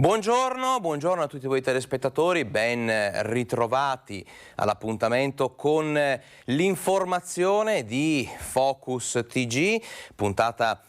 Buongiorno a tutti voi telespettatori, ben ritrovati all'appuntamento con l'informazione di Focus TG, puntata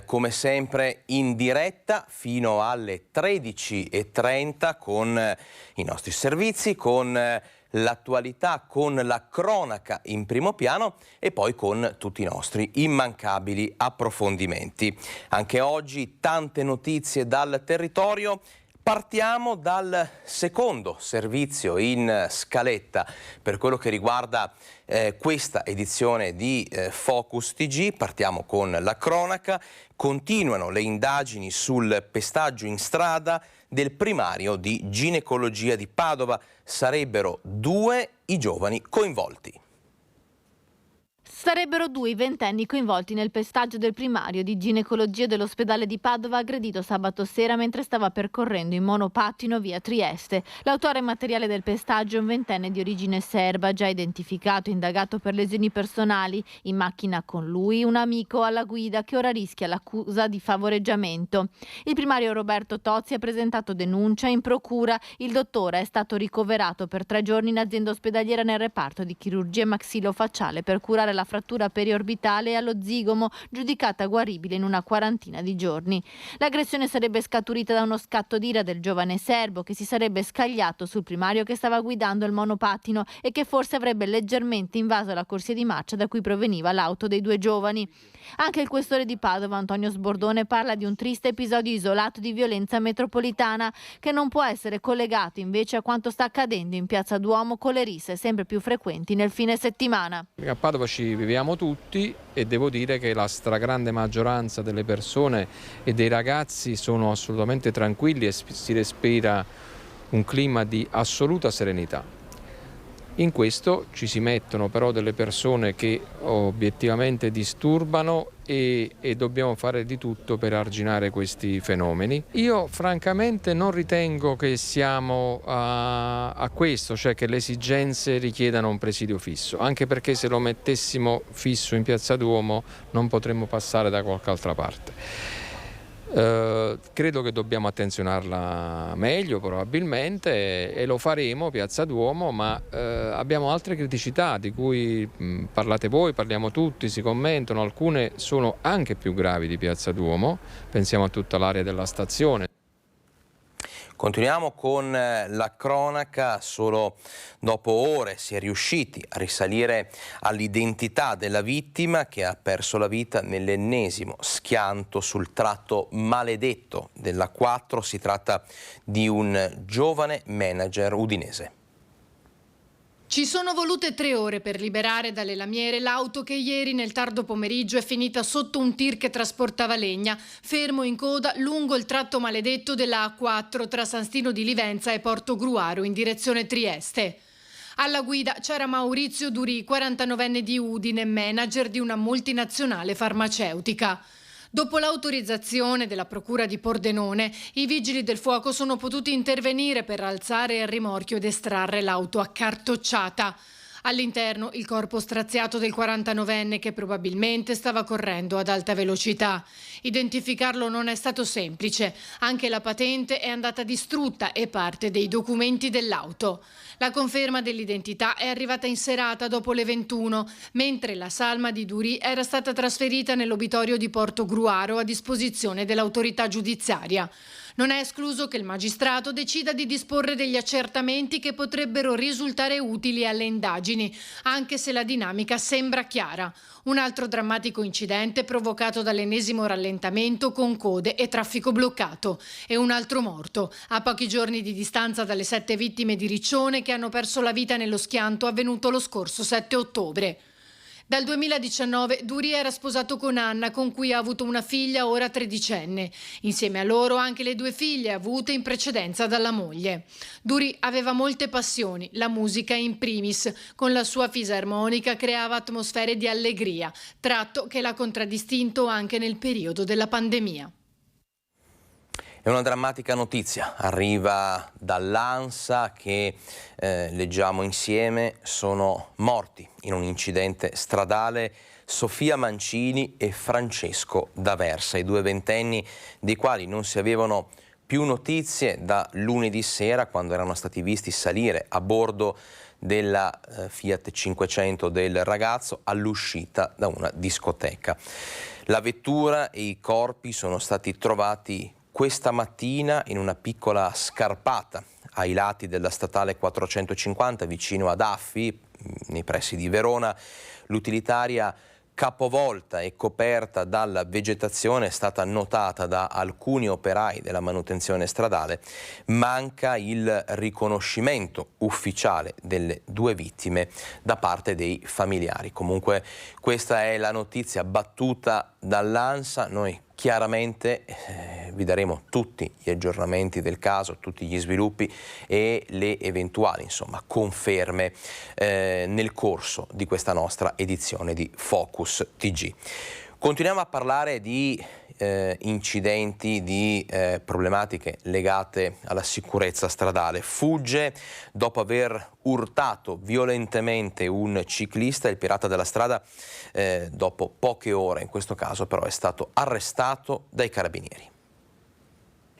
come sempre in diretta fino alle 13:30 con i nostri servizi, con l'attualità, con la cronaca in primo piano e poi con tutti i nostri immancabili approfondimenti. Anche oggi tante notizie dal territorio. Partiamo dal secondo servizio in scaletta per quello che riguarda questa edizione di Focus TG. Partiamo con la cronaca. Continuano le indagini sul pestaggio in strada del primario di ginecologia di Padova. Sarebbero 2 i giovani coinvolti. Sarebbero 2 i ventenni coinvolti nel pestaggio del primario di ginecologia dell'ospedale di Padova, aggredito sabato sera mentre stava percorrendo in monopattino via Trieste. L'autore materiale del pestaggio è un ventenne di origine serba, già identificato e indagato per lesioni personali. In macchina con lui un amico alla guida che ora rischia l'accusa di favoreggiamento. Il primario Roberto Tozzi ha presentato denuncia in procura. Il dottore è stato ricoverato per 3 giorni in azienda ospedaliera nel reparto di chirurgia maxillofacciale per curare la frattura periorbitale e allo zigomo, giudicata guaribile in una quarantina di giorni. L'aggressione sarebbe scaturita da uno scatto d'ira del giovane serbo che si sarebbe scagliato sul primario che stava guidando il monopattino e che forse avrebbe leggermente invaso la corsia di marcia da cui proveniva l'auto dei 2 giovani. Anche il questore di Padova, Antonio Sbordone, parla di un triste episodio isolato di violenza metropolitana che non può essere collegato invece a quanto sta accadendo in Piazza Duomo con le risse sempre più frequenti nel fine settimana. A Padova ci viviamo tutti e devo dire che la stragrande maggioranza delle persone e dei ragazzi sono assolutamente tranquilli e si respira un clima di assoluta serenità. In questo ci si mettono però delle persone che obiettivamente disturbano e dobbiamo fare di tutto per arginare questi fenomeni. Io francamente non ritengo che siamo a questo, cioè che le esigenze richiedano un presidio fisso, anche perché se lo mettessimo fisso in Piazza Duomo non potremmo passare da qualche altra parte. Credo che dobbiamo attenzionarla meglio probabilmente e lo faremo Piazza Duomo, ma abbiamo altre criticità di cui parlate voi, parliamo tutti, si commentano, alcune sono anche più gravi di Piazza Duomo, pensiamo a tutta l'area della stazione. Continuiamo con la cronaca. Solo dopo ore si è riusciti a risalire all'identità della vittima che ha perso la vita nell'ennesimo schianto sul tratto maledetto della A4. Si tratta di un giovane manager udinese. Ci sono volute 3 ore per liberare dalle lamiere l'auto che ieri nel tardo pomeriggio è finita sotto un tir che trasportava legna, fermo in coda lungo il tratto maledetto della A4 tra San Stino di Livenza e Porto Gruaro in direzione Trieste. Alla guida c'era Maurizio Durì, 49enne di Udine, manager di una multinazionale farmaceutica. Dopo l'autorizzazione della Procura di Pordenone, i vigili del fuoco sono potuti intervenire per alzare il rimorchio ed estrarre l'auto accartocciata. All'interno il corpo straziato del 49enne che probabilmente stava correndo ad alta velocità. Identificarlo non è stato semplice, anche la patente è andata distrutta e parte dei documenti dell'auto. La conferma dell'identità è arrivata in serata dopo le 21, mentre la salma di Durì era stata trasferita nell'obitorio di Porto Gruaro a disposizione dell'autorità giudiziaria. Non è escluso che il magistrato decida di disporre degli accertamenti che potrebbero risultare utili alle indagini, anche se la dinamica sembra chiara. Un altro drammatico incidente provocato dall'ennesimo rallentamento con code e traffico bloccato. E un altro morto, a pochi giorni di distanza dalle 7 vittime di Riccione che hanno perso la vita nello schianto avvenuto lo scorso 7 ottobre. Dal 2019 Durì era sposato con Anna, con cui ha avuto una figlia ora 13enne. Insieme a loro anche le 2 figlie avute in precedenza dalla moglie. Durì aveva molte passioni, la musica in primis. Con la sua fisarmonica creava atmosfere di allegria, tratto che l'ha contraddistinto anche nel periodo della pandemia. È una drammatica notizia, arriva dall'ANSA che leggiamo insieme, sono morti in un incidente stradale Sofia Mancini e Francesco D'Aversa, i 2 ventenni dei quali non si avevano più notizie da lunedì sera, quando erano stati visti salire a bordo della Fiat 500 del ragazzo all'uscita da una discoteca. La vettura e i corpi sono stati trovati questa mattina in una piccola scarpata ai lati della statale 450 vicino ad Affi, nei pressi di Verona. L'utilitaria capovolta e coperta dalla vegetazione è stata notata da alcuni operai della manutenzione stradale. Manca il riconoscimento ufficiale delle due vittime da parte dei familiari. Comunque questa è la notizia battuta dall'ANSA. Noi chiaramente vi daremo tutti gli aggiornamenti del caso, tutti gli sviluppi e le eventuali conferme nel corso di questa nostra edizione di Focus TG. Continuiamo a parlare di incidenti, di problematiche legate alla sicurezza stradale. Fugge dopo aver urtato violentemente un ciclista. Il pirata della strada dopo poche ore, in questo caso però, è stato arrestato dai carabinieri.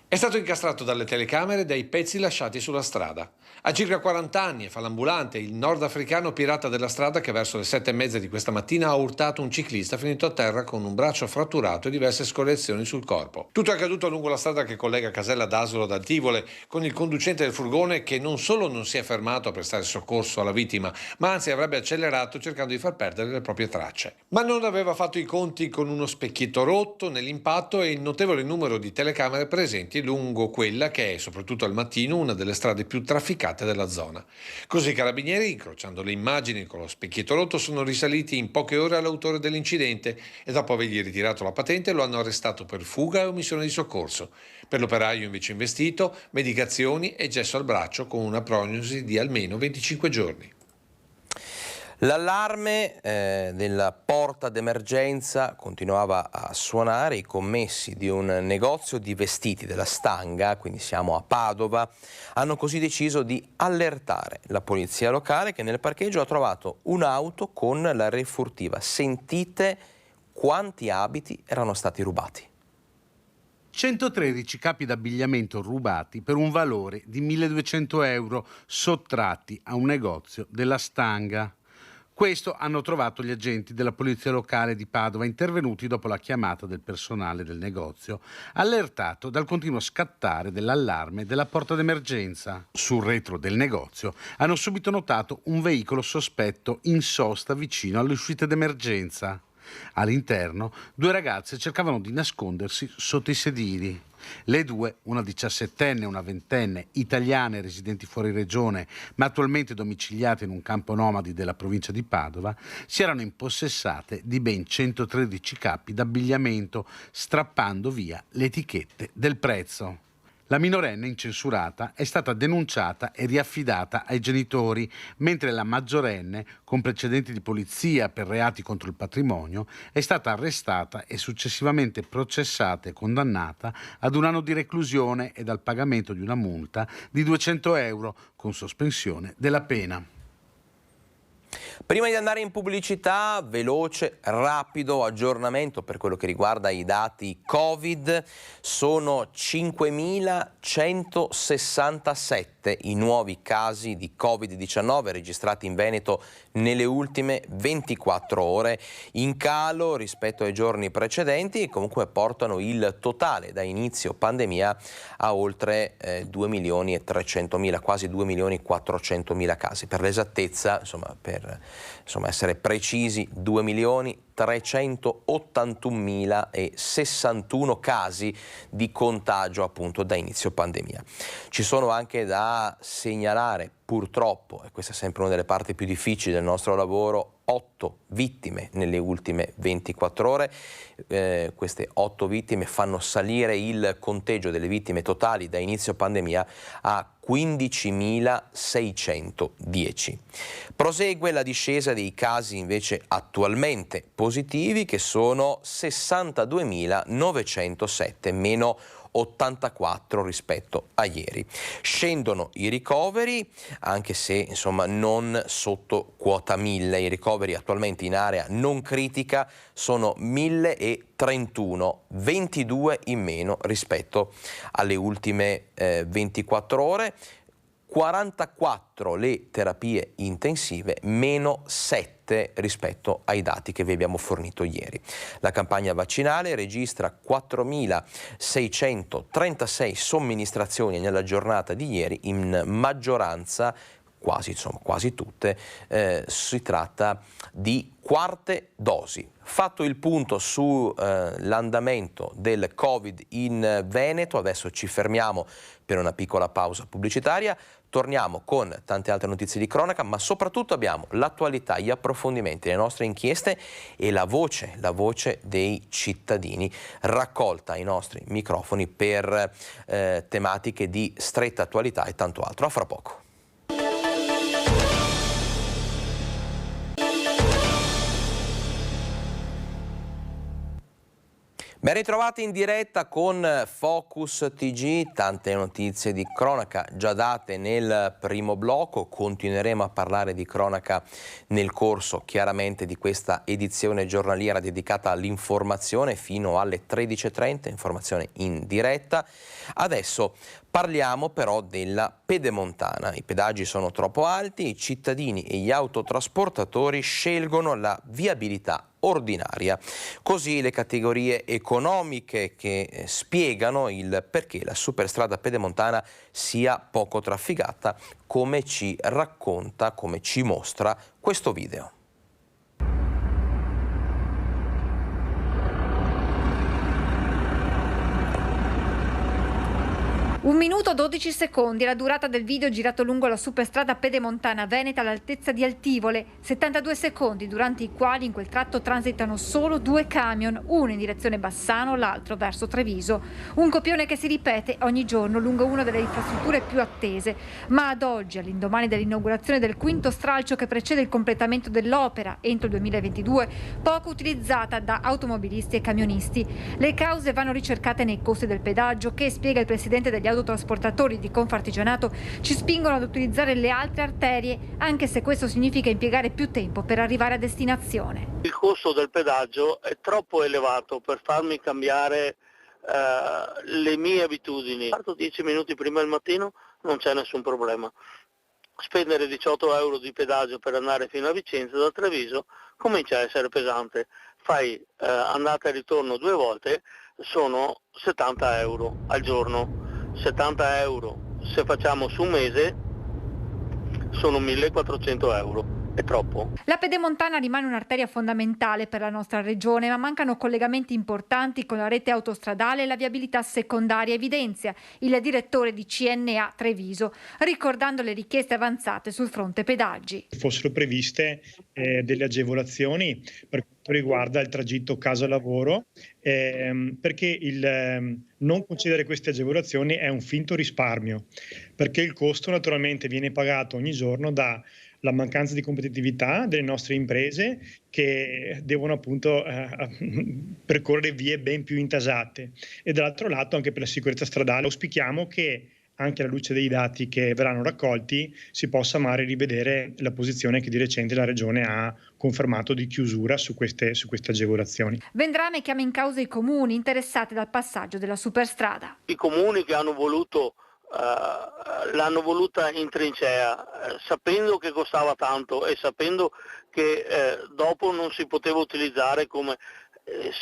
È stato incastrato dalle telecamere dai pezzi lasciati sulla strada. Ha circa 40 anni e fa l'ambulante, il nordafricano pirata della strada che verso le 7:30 di questa mattina ha urtato un ciclista finito a terra con un braccio fratturato e diverse scoriazioni sul corpo. Tutto è accaduto lungo la strada che collega Casella d'Asolo ad Antivole, con il conducente del furgone che non solo non si è fermato a prestare soccorso alla vittima, ma anzi avrebbe accelerato cercando di far perdere le proprie tracce. Ma non aveva fatto i conti con uno specchietto rotto nell'impatto e il notevole numero di telecamere presenti lungo quella che è, soprattutto al mattino, una delle strade più trafficate della zona. Così i carabinieri, incrociando le immagini con lo specchietto rotto, sono risaliti in poche ore all'autore dell'incidente e dopo avergli ritirato la patente lo hanno arrestato per fuga e omissione di soccorso. Per l'operaio invece investito, medicazioni e gesso al braccio con una prognosi di almeno 25 giorni. L'allarme della porta d'emergenza continuava a suonare. I commessi di un negozio di vestiti della Stanga, quindi siamo a Padova, hanno così deciso di allertare la polizia locale, che nel parcheggio ha trovato un'auto con la refurtiva. Sentite quanti abiti erano stati rubati. 113 capi d'abbigliamento rubati per un valore di 1.200 euro sottratti a un negozio della Stanga. Questo hanno trovato gli agenti della polizia locale di Padova, intervenuti dopo la chiamata del personale del negozio, allertato dal continuo scattare dell'allarme della porta d'emergenza. Sul retro del negozio hanno subito notato un veicolo sospetto in sosta vicino alle uscite d'emergenza. All'interno, due ragazze cercavano di nascondersi sotto i sedili. Le due, una 17enne e una 20enne, italiane residenti fuori regione, ma attualmente domiciliate in un campo nomadi della provincia di Padova, si erano impossessate di ben 113 capi d'abbigliamento, strappando via le etichette del prezzo. La minorenne incensurata è stata denunciata e riaffidata ai genitori, mentre la maggiorenne, con precedenti di polizia per reati contro il patrimonio, è stata arrestata e successivamente processata e condannata ad 1 anno di reclusione ed al pagamento di una multa di 200 euro con sospensione della pena. Prima di andare in pubblicità, veloce, rapido aggiornamento per quello che riguarda i dati Covid. Sono 5.167 i nuovi casi di Covid-19 registrati in Veneto nelle ultime 24 ore, in calo rispetto ai giorni precedenti, e comunque portano il totale da inizio pandemia a oltre 2.300.000, quasi 2.400.000 casi. Per l'esattezza, per essere precisi, 2.381.061 casi di contagio appunto da inizio pandemia. Ci sono anche da segnalare, purtroppo, e questa è sempre una delle parti più difficili del nostro lavoro, 8 vittime nelle ultime 24 ore. Queste 8 vittime fanno salire il conteggio delle vittime totali da inizio pandemia a 15.610. Prosegue la discesa dei casi invece attualmente positivi, che sono 62.907, meno 84 rispetto a ieri. Scendono i ricoveri, anche se insomma non sotto quota 1000. I ricoveri attualmente in area non critica sono 1031, 22 in meno rispetto alle ultime 24 ore. 44 le terapie intensive, meno 7 rispetto ai dati che vi abbiamo fornito ieri. La campagna vaccinale registra 4.636 somministrazioni nella giornata di ieri, in maggioranza, quasi tutte, si tratta di quarte dosi. Fatto il punto sull'andamento del Covid in Veneto, adesso ci fermiamo per una piccola pausa pubblicitaria, torniamo con tante altre notizie di cronaca, ma soprattutto abbiamo l'attualità, gli approfondimenti, le nostre inchieste e la voce dei cittadini raccolta ai nostri microfoni per tematiche di stretta attualità e tanto altro. A fra poco. Ben ritrovati in diretta con Focus TG, tante notizie di cronaca già date nel primo blocco, continueremo a parlare di cronaca nel corso chiaramente di questa edizione giornaliera dedicata all'informazione fino alle 13:30, informazione in diretta. Adesso parliamo però della Pedemontana. I pedaggi sono troppo alti, i cittadini e gli autotrasportatori scelgono la viabilità ordinaria. Così le categorie economiche che spiegano il perché la superstrada pedemontana sia poco trafficata, come ci racconta, come ci mostra questo video. 1 minuto 12 secondi è la durata del video girato lungo la superstrada pedemontana veneta all'altezza di Altivole, 72 secondi durante i quali in quel tratto transitano solo 2 camion, uno in direzione Bassano, l'altro verso Treviso. Un copione che si ripete ogni giorno lungo una delle infrastrutture più attese, ma ad oggi, all'indomani dell'inaugurazione del quinto stralcio che precede il completamento dell'opera entro il 2022, poco utilizzata da automobilisti e camionisti. Le cause vanno ricercate nei costi del pedaggio che, spiega il presidente degli autotrasportatori di Confartigianato, ci spingono ad utilizzare le altre arterie, anche se questo significa impiegare più tempo per arrivare a destinazione. Il costo del pedaggio è troppo elevato per farmi cambiare le mie abitudini. Parto 10 minuti prima del mattino, non c'è nessun problema. Spendere 18 euro di pedaggio per andare fino a Vicenza da Treviso comincia a essere pesante. Fai andata e ritorno 2 volte, sono 70 euro al giorno. 70 euro se facciamo su un mese sono 1400 euro. È troppo. La pedemontana rimane un'arteria fondamentale per la nostra regione, ma mancano collegamenti importanti con la rete autostradale e la viabilità secondaria, evidenzia il direttore di CNA Treviso, ricordando le richieste avanzate sul fronte pedaggi. Fossero previste delle agevolazioni per quanto riguarda il tragitto casa-lavoro, perché il non concedere queste agevolazioni è un finto risparmio, perché il costo naturalmente viene pagato ogni giorno da la mancanza di competitività delle nostre imprese che devono appunto percorrere vie ben più intasate, e dall'altro lato anche per la sicurezza stradale. Auspichiamo che anche alla luce dei dati che verranno raccolti si possa magari rivedere la posizione che di recente la Regione ha confermato di chiusura su queste agevolazioni. Vendrame chiama in causa i comuni interessati dal passaggio della superstrada. I comuni che hanno voluto l'hanno voluta in trincea, sapendo che costava tanto e sapendo che dopo non si poteva utilizzare come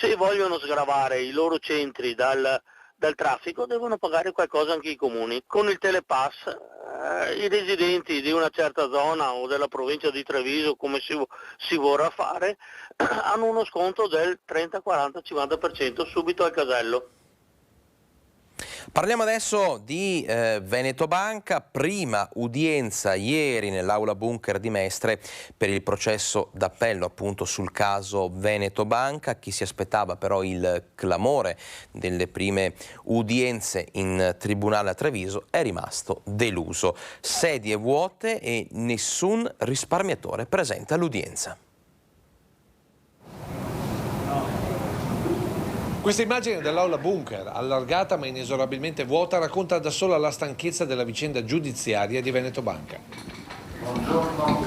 se vogliono sgravare i loro centri dal traffico, devono pagare qualcosa anche i comuni. Con il telepass i residenti di una certa zona o della provincia di Treviso, come si vorrà fare, hanno uno sconto del 30, 40, 50% subito al casello. Parliamo adesso di Veneto Banca, prima udienza ieri nell'aula bunker di Mestre per il processo d'appello appunto sul caso Veneto Banca. Chi si aspettava però il clamore delle prime udienze in tribunale a Treviso è rimasto deluso. Sedie vuote e nessun risparmiatore presente all'udienza. Questa immagine dell'aula bunker, allargata ma inesorabilmente vuota, racconta da sola la stanchezza della vicenda giudiziaria di Veneto Banca. Buongiorno.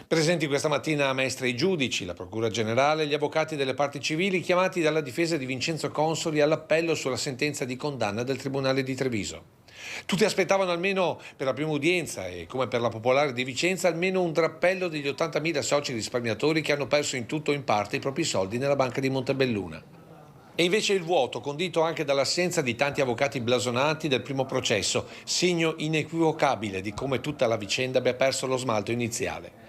Presenti questa mattina a Mestre i giudici, la Procura Generale e gli avvocati delle parti civili chiamati dalla difesa di Vincenzo Consoli all'appello sulla sentenza di condanna del Tribunale di Treviso. Tutti aspettavano almeno per la prima udienza e, come per la Popolare di Vicenza, almeno un drappello degli 80.000 soci risparmiatori che hanno perso in tutto o in parte i propri soldi nella banca di Montebelluna. E invece il vuoto, condito anche dall'assenza di tanti avvocati blasonati del primo processo, segno inequivocabile di come tutta la vicenda abbia perso lo smalto iniziale.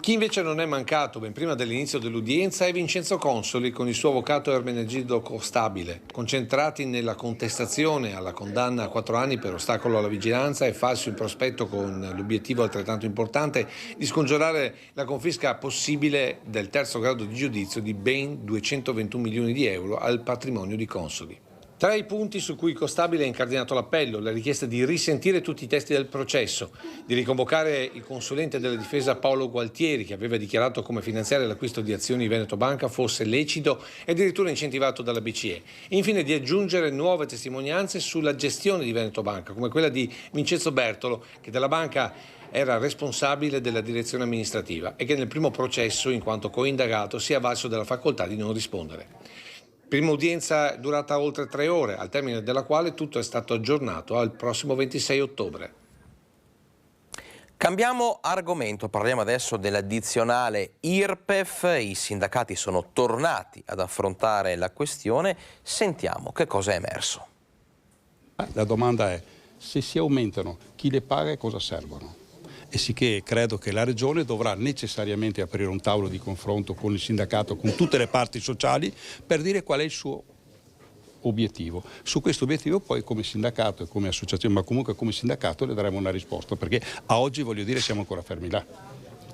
Chi invece non è mancato ben prima dell'inizio dell'udienza è Vincenzo Consoli con il suo avvocato Ermenegildo Costabile, concentrati nella contestazione alla condanna a 4 anni per ostacolo alla vigilanza e falso in prospetto, con l'obiettivo altrettanto importante di scongiurare la confisca possibile del terzo grado di giudizio di ben 221 milioni di euro al patrimonio di Consoli. Tra i punti su cui Costabile ha incardinato l'appello, la richiesta di risentire tutti i testi del processo, di riconvocare il consulente della difesa Paolo Gualtieri, che aveva dichiarato come finanziare l'acquisto di azioni Veneto Banca fosse lecito e addirittura incentivato dalla BCE, e infine di aggiungere nuove testimonianze sulla gestione di Veneto Banca, come quella di Vincenzo Bertolo, che della banca era responsabile della direzione amministrativa e che nel primo processo, in quanto coindagato, si è avvalso della facoltà di non rispondere. Prima udienza durata oltre 3 ore, al termine della quale tutto è stato aggiornato al prossimo 26 ottobre. Cambiamo argomento, parliamo adesso dell'addizionale IRPEF. I sindacati sono tornati ad affrontare la questione. Sentiamo che cosa è emerso. La domanda è: se si aumentano, chi le paga e cosa servono? E sicché credo che la Regione dovrà necessariamente aprire un tavolo di confronto con il sindacato, con tutte le parti sociali, per dire qual è il suo obiettivo. Su questo obiettivo poi come sindacato e come associazione, ma comunque come sindacato, le daremo una risposta, perché a oggi, voglio dire, siamo ancora fermi là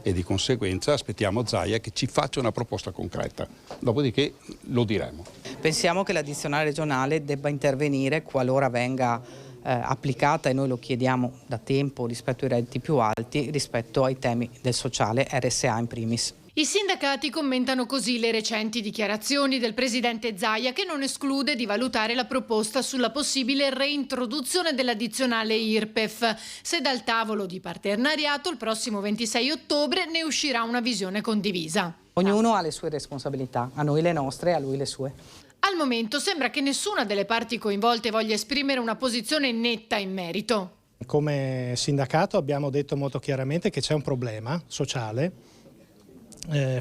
e di conseguenza aspettiamo Zaia che ci faccia una proposta concreta, dopodiché lo diremo. Pensiamo che l'addizionale regionale debba intervenire qualora venga applicata, e noi lo chiediamo da tempo, rispetto ai redditi più alti, rispetto ai temi del sociale, RSA in primis. I sindacati commentano così le recenti dichiarazioni del presidente Zaia, che non esclude di valutare la proposta sulla possibile reintroduzione dell'addizionale IRPEF, se dal tavolo di partenariato il prossimo 26 ottobre ne uscirà una visione condivisa. Ognuno ha le sue responsabilità, a noi le nostre, a lui le sue. Al momento sembra che nessuna delle parti coinvolte voglia esprimere una posizione netta in merito. Come sindacato abbiamo detto molto chiaramente che c'è un problema sociale,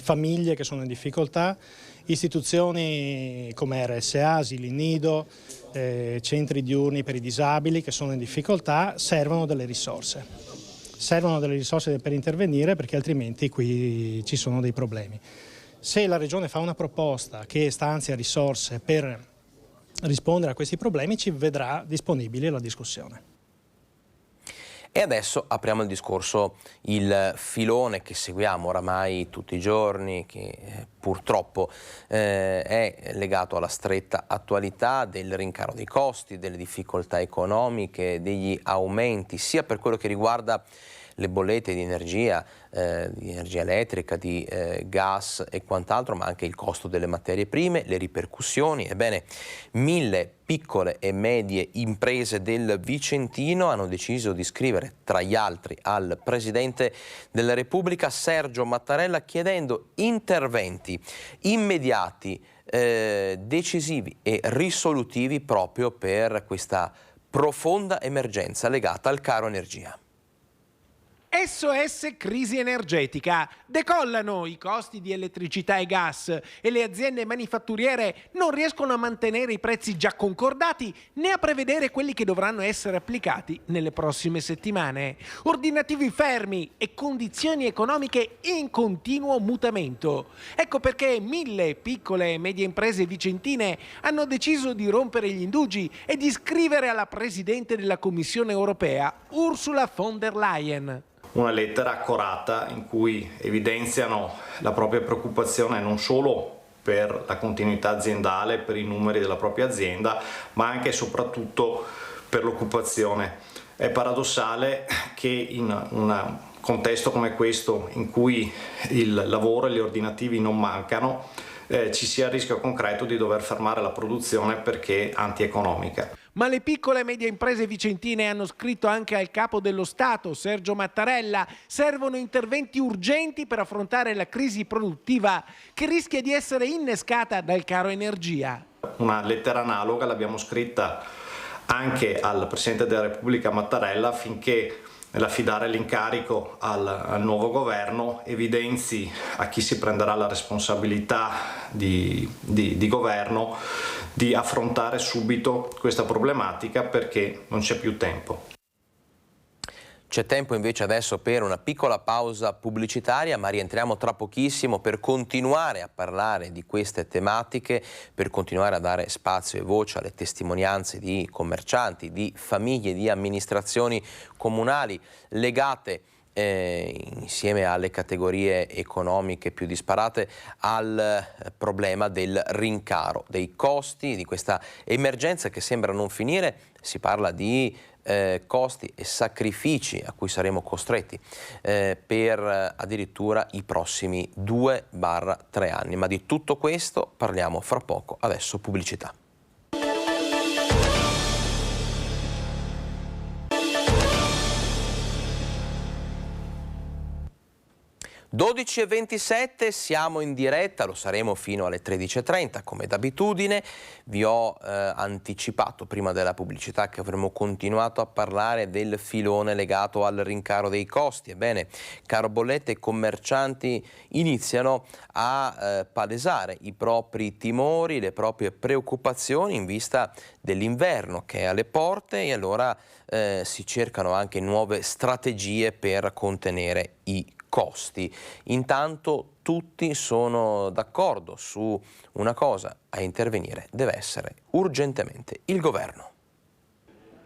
famiglie che sono in difficoltà, istituzioni come RSA, asili nido, centri diurni per i disabili che sono in difficoltà, servono delle risorse. Servono delle risorse per intervenire, perché altrimenti qui ci sono dei problemi. Se la Regione fa una proposta che stanzia risorse per rispondere a questi problemi, ci vedrà disponibili alla discussione. E adesso apriamo il discorso, il filone che seguiamo oramai tutti i giorni, che purtroppo è legato alla stretta attualità del rincaro dei costi, delle difficoltà economiche, degli aumenti, sia per quello che riguarda le bollette di energia elettrica, di gas e quant'altro, ma anche il costo delle materie prime, le ripercussioni. Ebbene, 1000 piccole e medie imprese del Vicentino hanno deciso di scrivere, tra gli altri, al Presidente della Repubblica Sergio Mattarella, chiedendo interventi immediati, decisivi e risolutivi proprio per questa profonda emergenza legata al caro energia. SOS crisi energetica. Decollano i costi di elettricità e gas e le aziende manifatturiere non riescono a mantenere i prezzi già concordati né a prevedere quelli che dovranno essere applicati nelle prossime settimane. Ordinativi fermi e condizioni economiche in continuo mutamento. Ecco perché 1000 piccole e medie imprese vicentine hanno deciso di rompere gli indugi e di scrivere alla Presidente della Commissione europea, Ursula von der Leyen. Una lettera accorata in cui evidenziano la propria preoccupazione non solo per la continuità aziendale, per i numeri della propria azienda, ma anche e soprattutto per l'occupazione. È paradossale che in un contesto come questo, in cui il lavoro e gli ordinativi non mancano, ci sia il rischio concreto di dover fermare la produzione perché antieconomica. Ma le piccole e medie imprese vicentine hanno scritto anche al capo dello Stato, Sergio Mattarella. Servono interventi urgenti per affrontare la crisi produttiva che rischia di essere innescata dal caro energia. Una lettera analoga l'abbiamo scritta anche al Presidente della Repubblica Mattarella affinché nell'affidare l'incarico al nuovo governo evidenzi a chi si prenderà la responsabilità di governo di affrontare subito questa problematica perché non c'è più tempo. C'è tempo invece adesso per una piccola pausa pubblicitaria, ma rientriamo tra pochissimo per continuare a parlare di queste tematiche, per continuare a dare spazio e voce alle testimonianze di commercianti, di famiglie, di amministrazioni comunali legate insieme alle categorie economiche più disparate al problema del rincaro dei costi di questa emergenza che sembra non finire. Si parla di costi e sacrifici a cui saremo costretti per addirittura i prossimi 2-3 anni. Ma di tutto questo parliamo fra poco. Adesso pubblicità. (12:27), siamo in diretta, lo saremo fino alle 13:30 come d'abitudine. Vi ho anticipato prima della pubblicità che avremmo continuato a parlare del filone legato al rincaro dei costi. Ebbene, caro bollette, i commercianti iniziano a palesare i propri timori, le proprie preoccupazioni in vista dell'inverno che è alle porte e allora si cercano anche nuove strategie per contenere i costi. Intanto tutti sono d'accordo su una cosa: a intervenire deve essere urgentemente il governo.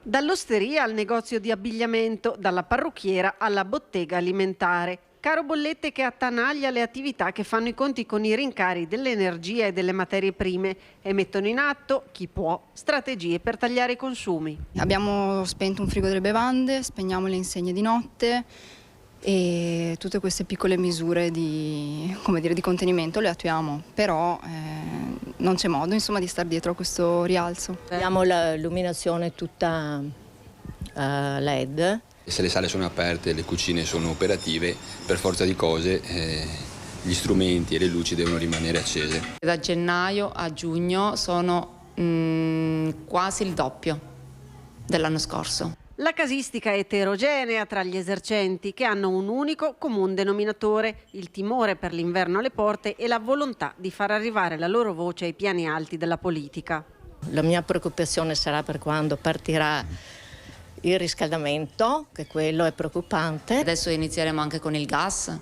Dall'osteria al negozio di abbigliamento, dalla parrucchiera alla bottega alimentare. Caro bollette che attanaglia le attività che fanno i conti con i rincari dell'energia e delle materie prime e mettono in atto, chi può, strategie per tagliare i consumi. Abbiamo spento un frigo delle bevande, spegniamo le insegne di notte e tutte queste piccole misure di contenimento le attuiamo, però non c'è modo di star dietro a questo rialzo. Abbiamo l'illuminazione tutta LED. Se le sale sono aperte, le cucine sono operative, per forza di cose gli strumenti e le luci devono rimanere accese. Da gennaio a giugno sono quasi il doppio dell'anno scorso. La casistica è eterogenea tra gli esercenti, che hanno un unico comune denominatore: il timore per l'inverno alle porte e la volontà di far arrivare la loro voce ai piani alti della politica. La mia preoccupazione sarà per quando partirà il riscaldamento, che quello è preoccupante. Adesso inizieremo anche con il gas,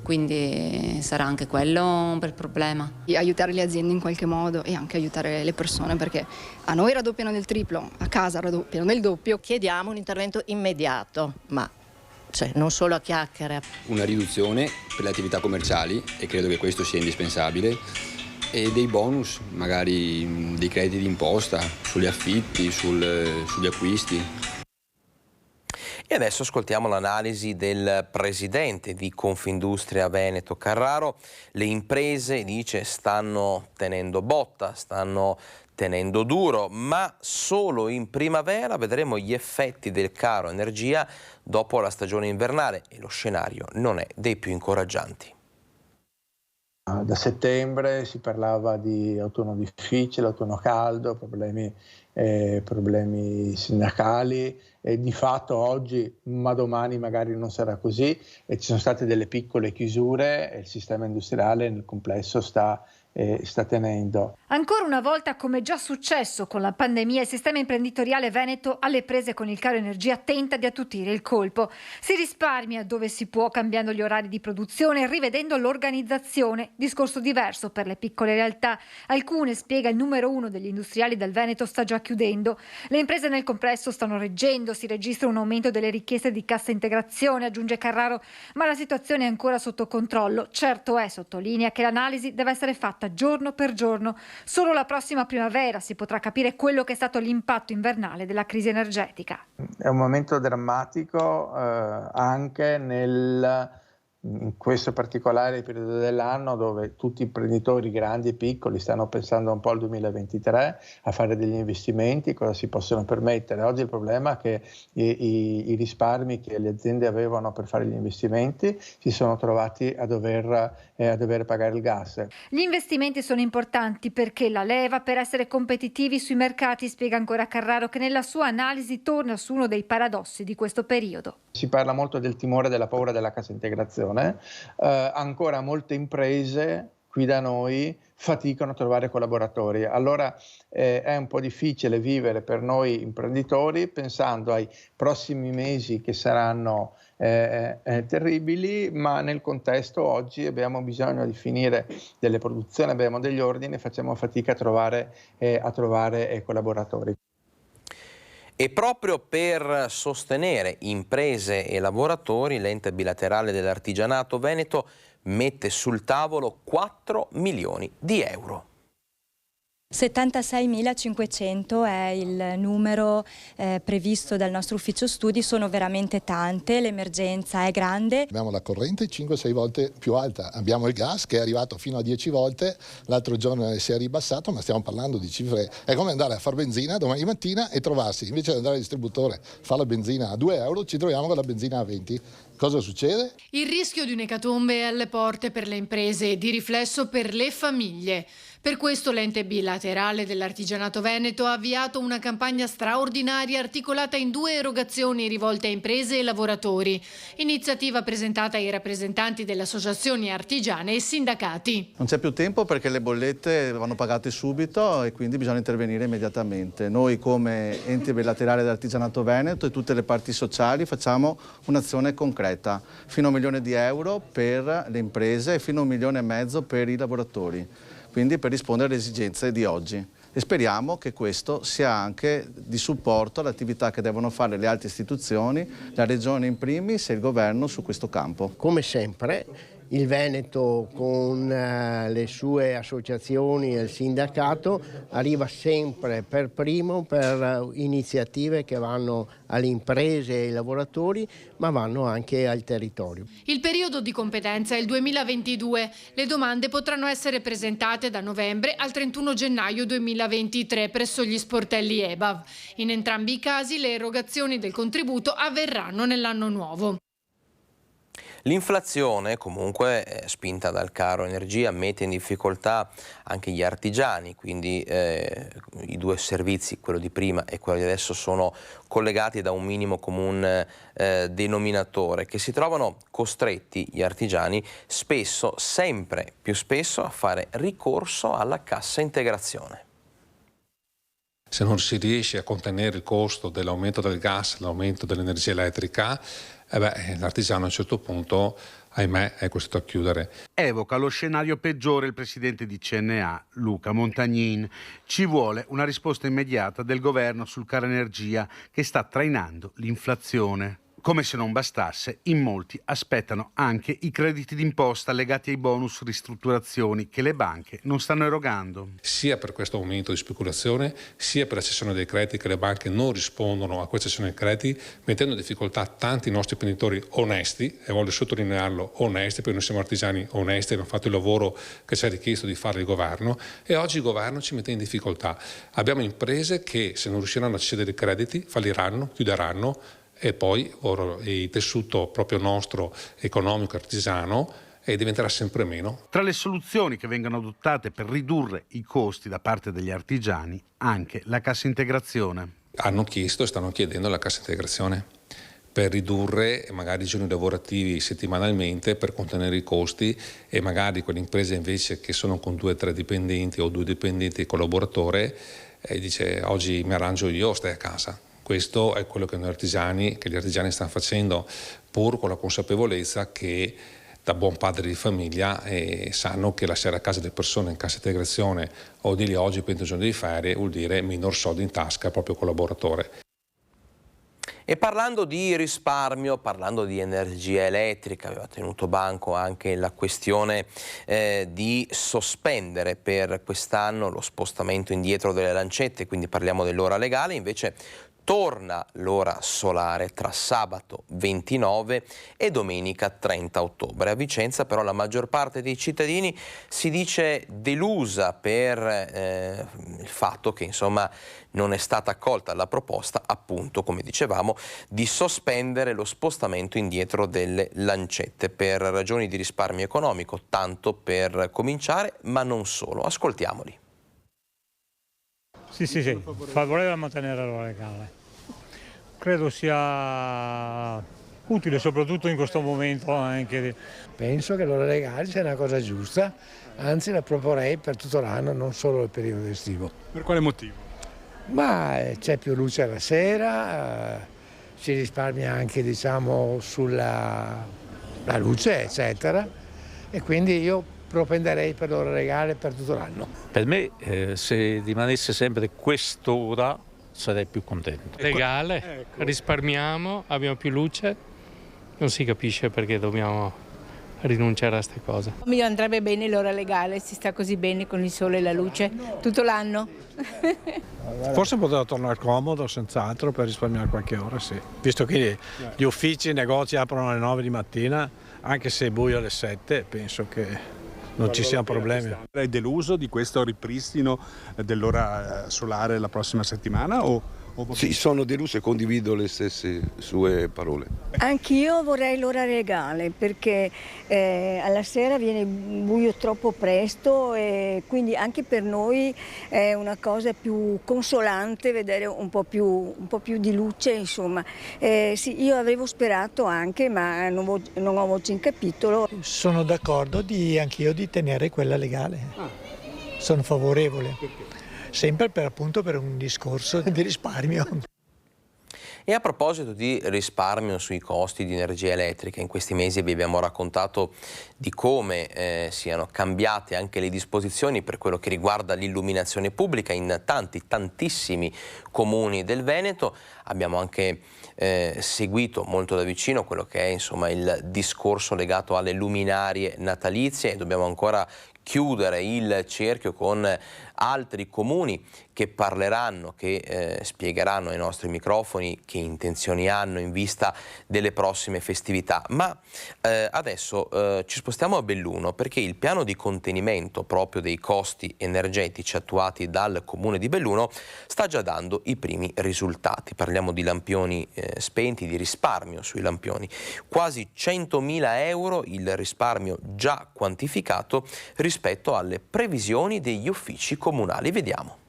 quindi sarà anche quello un bel problema. Aiutare le aziende in qualche modo e anche aiutare le persone, perché a noi raddoppiano del triplo, a casa raddoppiano del doppio. Chiediamo un intervento immediato, ma non solo a chiacchiere. Una riduzione per le attività commerciali, e credo che questo sia indispensabile, e dei bonus, magari dei crediti d'imposta sugli affitti, sugli acquisti. E adesso ascoltiamo l'analisi del presidente di Confindustria Veneto Carraro. Le imprese, dice, stanno tenendo botta, stanno tenendo duro, ma solo in primavera vedremo gli effetti del caro energia dopo la stagione invernale e lo scenario non è dei più incoraggianti. Da settembre si parlava di autunno difficile, autunno caldo, problemi sindacali, e di fatto oggi, ma domani magari non sarà così, e ci sono state delle piccole chiusure e il sistema industriale nel complesso sta tenendo. Ancora una volta, come già successo con la pandemia, il sistema imprenditoriale veneto alle prese con il caro energia tenta di attutire il colpo. Si risparmia dove si può, cambiando gli orari di produzione e rivedendo l'organizzazione. Discorso diverso per le piccole realtà. Alcune, spiega il numero 1 degli industriali del Veneto, sta già chiudendo. Le imprese nel complesso stanno reggendo, si registra un aumento delle richieste di cassa integrazione, aggiunge Carraro, ma la situazione è ancora sotto controllo. Certo è, sottolinea, che l'analisi deve essere fatta giorno per giorno. Solo la prossima primavera si potrà capire quello che è stato l'impatto invernale della crisi energetica. È un momento drammatico anche nel in questo particolare periodo dell'anno dove tutti gli imprenditori grandi e piccoli stanno pensando un po' al 2023 a fare degli investimenti, cosa si possono permettere. Oggi il problema è che i risparmi che le aziende avevano per fare gli investimenti si sono trovati a dover pagare il gas. Gli investimenti sono importanti perché la leva per essere competitivi sui mercati, spiega ancora Carraro, che nella sua analisi torna su uno dei paradossi di questo periodo. Si parla molto del timore, della paura della cassa integrazione. Ancora molte imprese qui da noi faticano a trovare collaboratori. Allora è un po' difficile vivere per noi imprenditori pensando ai prossimi mesi che saranno terribili, ma nel contesto oggi abbiamo bisogno di finire delle produzioni, abbiamo degli ordini, facciamo fatica a trovare collaboratori. E proprio per sostenere imprese e lavoratori, l'ente bilaterale dell'artigianato veneto mette sul tavolo 4 milioni di euro. 76.500 è il numero previsto dal nostro ufficio studi, sono veramente tante, l'emergenza è grande. Abbiamo la corrente 5-6 volte più alta, abbiamo il gas che è arrivato fino a 10 volte, l'altro giorno si è ribassato, ma stiamo parlando di cifre, è come andare a far benzina domani mattina e trovarsi, invece di andare al distributore, fare la benzina a 2 euro, ci troviamo con la benzina a 20. Cosa succede? Il rischio di un'ecatombe è alle porte per le imprese e di riflesso per le famiglie. Per questo l'ente bilaterale dell'artigianato veneto ha avviato una campagna straordinaria articolata in 2 erogazioni rivolte a imprese e lavoratori. Iniziativa presentata ai rappresentanti delle associazioni artigiane e sindacati. Non c'è più tempo perché le bollette vanno pagate subito e quindi bisogna intervenire immediatamente. Noi come ente bilaterale dell'artigianato veneto e tutte le parti sociali facciamo un'azione concreta. Fino a 1 milione di euro per le imprese e fino a 1,5 milioni per i lavoratori. Quindi per rispondere alle esigenze di oggi. E speriamo che questo sia anche di supporto all'attività che devono fare le altre istituzioni, la Regione in primis e il Governo su questo campo. Come sempre il Veneto con le sue associazioni e il sindacato arriva sempre per primo per iniziative che vanno alle imprese e ai lavoratori, ma vanno anche al territorio. Il periodo di competenza è il 2022. Le domande potranno essere presentate da novembre al 31 gennaio 2023 presso gli sportelli EBAV. In entrambi i casi le erogazioni del contributo avverranno nell'anno nuovo. L'inflazione, comunque spinta dal caro energia, mette in difficoltà anche gli artigiani, quindi i 2 servizi, quello di prima e quello di adesso, sono collegati da un minimo comune denominatore, che si trovano costretti gli artigiani spesso, sempre più spesso, a fare ricorso alla cassa integrazione. Se non si riesce a contenere il costo dell'aumento del gas, l'aumento dell'energia elettrica, l'artigiano a un certo punto, ahimè, è costretto a chiudere. Evoca lo scenario peggiore il presidente di CNA, Luca Montagnin. Ci vuole una risposta immediata del governo sul caro energia che sta trainando l'inflazione. Come se non bastasse, in molti aspettano anche i crediti d'imposta legati ai bonus ristrutturazioni che le banche non stanno erogando. Sia per questo aumento di speculazione, sia per la cessione dei crediti, che le banche non rispondono a questa cessione dei crediti, mettendo in difficoltà tanti nostri imprenditori onesti, e voglio sottolinearlo, onesti, perché noi siamo artigiani onesti, abbiamo fatto il lavoro che ci ha richiesto di fare il governo, e oggi il governo ci mette in difficoltà. Abbiamo imprese che, se non riusciranno a cedere i crediti, falliranno, chiuderanno, e poi il tessuto proprio nostro economico artigiano diventerà sempre meno. Tra le soluzioni che vengono adottate per ridurre i costi da parte degli artigiani, anche la cassa integrazione. Hanno chiesto e stanno chiedendo la cassa integrazione per ridurre magari i giorni lavorativi settimanalmente, per contenere i costi, e magari quelle imprese invece che sono con 2 o 3 dipendenti o 2 dipendenti e collaboratore, dice oggi mi arrangio io, stai a casa. Questo è quello che gli artigiani stanno facendo, pur con la consapevolezza che da buon padre di famiglia sanno che lasciare a casa le persone in cassa integrazione o di lì oggi per un giorno di ferie vuol dire minor soldi in tasca al proprio collaboratore. E parlando di risparmio, parlando di energia elettrica, aveva tenuto banco anche la questione di sospendere per quest'anno lo spostamento indietro delle lancette, quindi parliamo dell'ora legale. Invece torna l'ora solare tra sabato 29 e domenica 30 ottobre. A Vicenza però la maggior parte dei cittadini si dice delusa per il fatto che insomma non è stata accolta la proposta, appunto, come dicevamo, di sospendere lo spostamento indietro delle lancette per ragioni di risparmio economico, tanto per cominciare, ma non solo. Ascoltiamoli. Sì, favorevole a mantenere l'ora legale. Credo sia utile soprattutto in questo momento anche. Penso che l'ora legale sia una cosa giusta, anzi la proporrei per tutto l'anno, non solo il periodo estivo. Per quale motivo? Ma c'è più luce alla sera, si risparmia anche sulla la luce, eccetera, e quindi io propenderei per l'ora legale per tutto l'anno. Per me se rimanesse sempre quest'ora sarei più contento. Legale, ecco. Risparmiamo, abbiamo più luce, non si capisce perché dobbiamo rinunciare a queste cose. Mi andrebbe bene l'ora legale, si sta così bene con il sole e la luce tutto l'anno. Forse poteva tornare comodo, senz'altro, per risparmiare qualche ora, sì. Visto che gli uffici, i negozi aprono alle 9 di mattina, anche se è buio alle 7, penso che non ci siano problemi. È deluso di questo ripristino dell'ora solare la prossima settimana? Sì, sono deluso e condivido le stesse sue parole. Anch'io vorrei l'ora legale perché alla sera viene buio troppo presto e quindi anche per noi è una cosa più consolante vedere un po' più di luce, insomma. Sì, io avevo sperato anche, ma non ho voce in capitolo. Sono d'accordo anch'io di tenere quella legale. Sono favorevole. Perché? Sempre per un discorso di risparmio. E a proposito di risparmio sui costi di energia elettrica, in questi mesi vi abbiamo raccontato di come siano cambiate anche le disposizioni per quello che riguarda l'illuminazione pubblica in tantissimi comuni del Veneto. Abbiamo anche seguito molto da vicino quello che è insomma il discorso legato alle luminarie natalizie e dobbiamo ancora chiudere il cerchio con altri comuni che parleranno, che spiegheranno ai nostri microfoni che intenzioni hanno in vista delle prossime festività. Ma adesso ci spostiamo a Belluno perché il piano di contenimento proprio dei costi energetici attuati dal comune di Belluno sta già dando i primi risultati. Parliamo di lampioni spenti, di risparmio sui lampioni. Quasi 100.000 euro il risparmio già quantificato rispetto alle previsioni degli uffici comunali. Vediamo.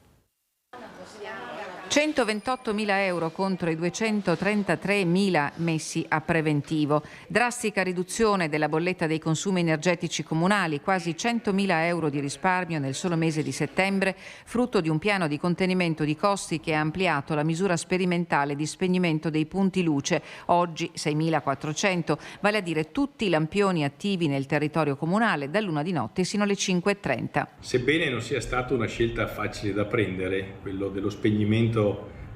128.000 euro contro i 233.000 messi a preventivo. Drastica riduzione della bolletta dei consumi energetici comunali, quasi 100.000 euro di risparmio nel solo mese di settembre, frutto di un piano di contenimento di costi che ha ampliato la misura sperimentale di spegnimento dei punti luce, oggi 6.400, vale a dire tutti i lampioni attivi nel territorio comunale dall'1 di notte sino alle 5:30. Sebbene non sia stata una scelta facile da prendere, quello dello spegnimento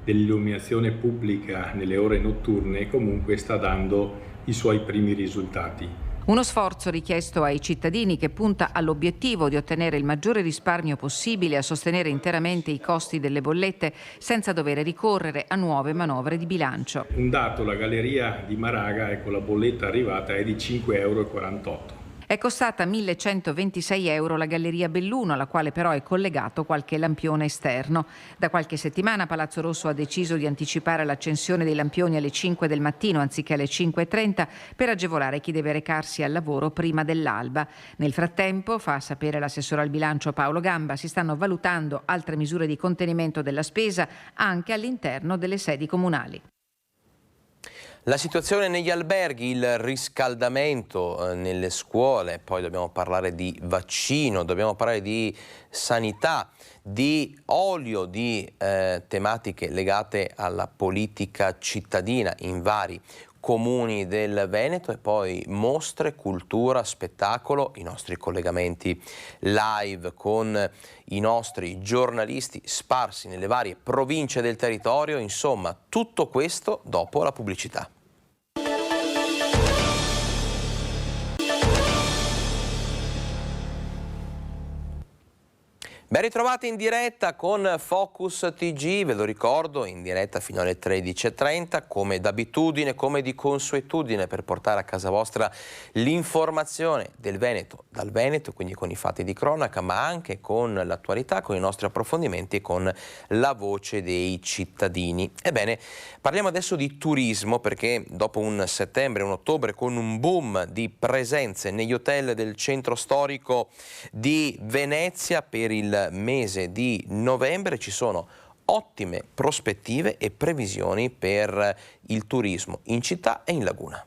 dell'illuminazione pubblica nelle ore notturne, comunque sta dando i suoi primi risultati. Uno sforzo richiesto ai cittadini che punta all'obiettivo di ottenere il maggiore risparmio possibile e a sostenere interamente i costi delle bollette senza dover ricorrere a nuove manovre di bilancio. Un dato, la galleria di Maraga, la bolletta arrivata è di 5,48 euro. È costata 1.126 euro la Galleria Belluno, alla quale però è collegato qualche lampione esterno. Da qualche settimana Palazzo Rosso ha deciso di anticipare l'accensione dei lampioni alle 5 del mattino anziché alle 5:30 per agevolare chi deve recarsi al lavoro prima dell'alba. Nel frattempo, fa sapere l'assessore al bilancio Paolo Gamba, si stanno valutando altre misure di contenimento della spesa anche all'interno delle sedi comunali. La situazione negli alberghi, il riscaldamento nelle scuole, poi dobbiamo parlare di vaccino, dobbiamo parlare di sanità, di olio, di tematiche legate alla politica cittadina in vari comuni del Veneto e poi mostre, cultura, spettacolo, i nostri collegamenti live con i nostri giornalisti sparsi nelle varie province del territorio, insomma tutto questo dopo la pubblicità. Ben ritrovati in diretta con Focus TG, ve lo ricordo, in diretta fino alle 13:30, come d'abitudine, come di consuetudine, per portare a casa vostra l'informazione del Veneto dal Veneto, quindi con i fatti di cronaca, ma anche con l'attualità, con i nostri approfondimenti e con la voce dei cittadini. Ebbene, parliamo adesso di turismo, perché dopo un settembre e un ottobre con un boom di presenze negli hotel del centro storico di Venezia, per il mese di novembre ci sono ottime prospettive e previsioni per il turismo in città e in laguna.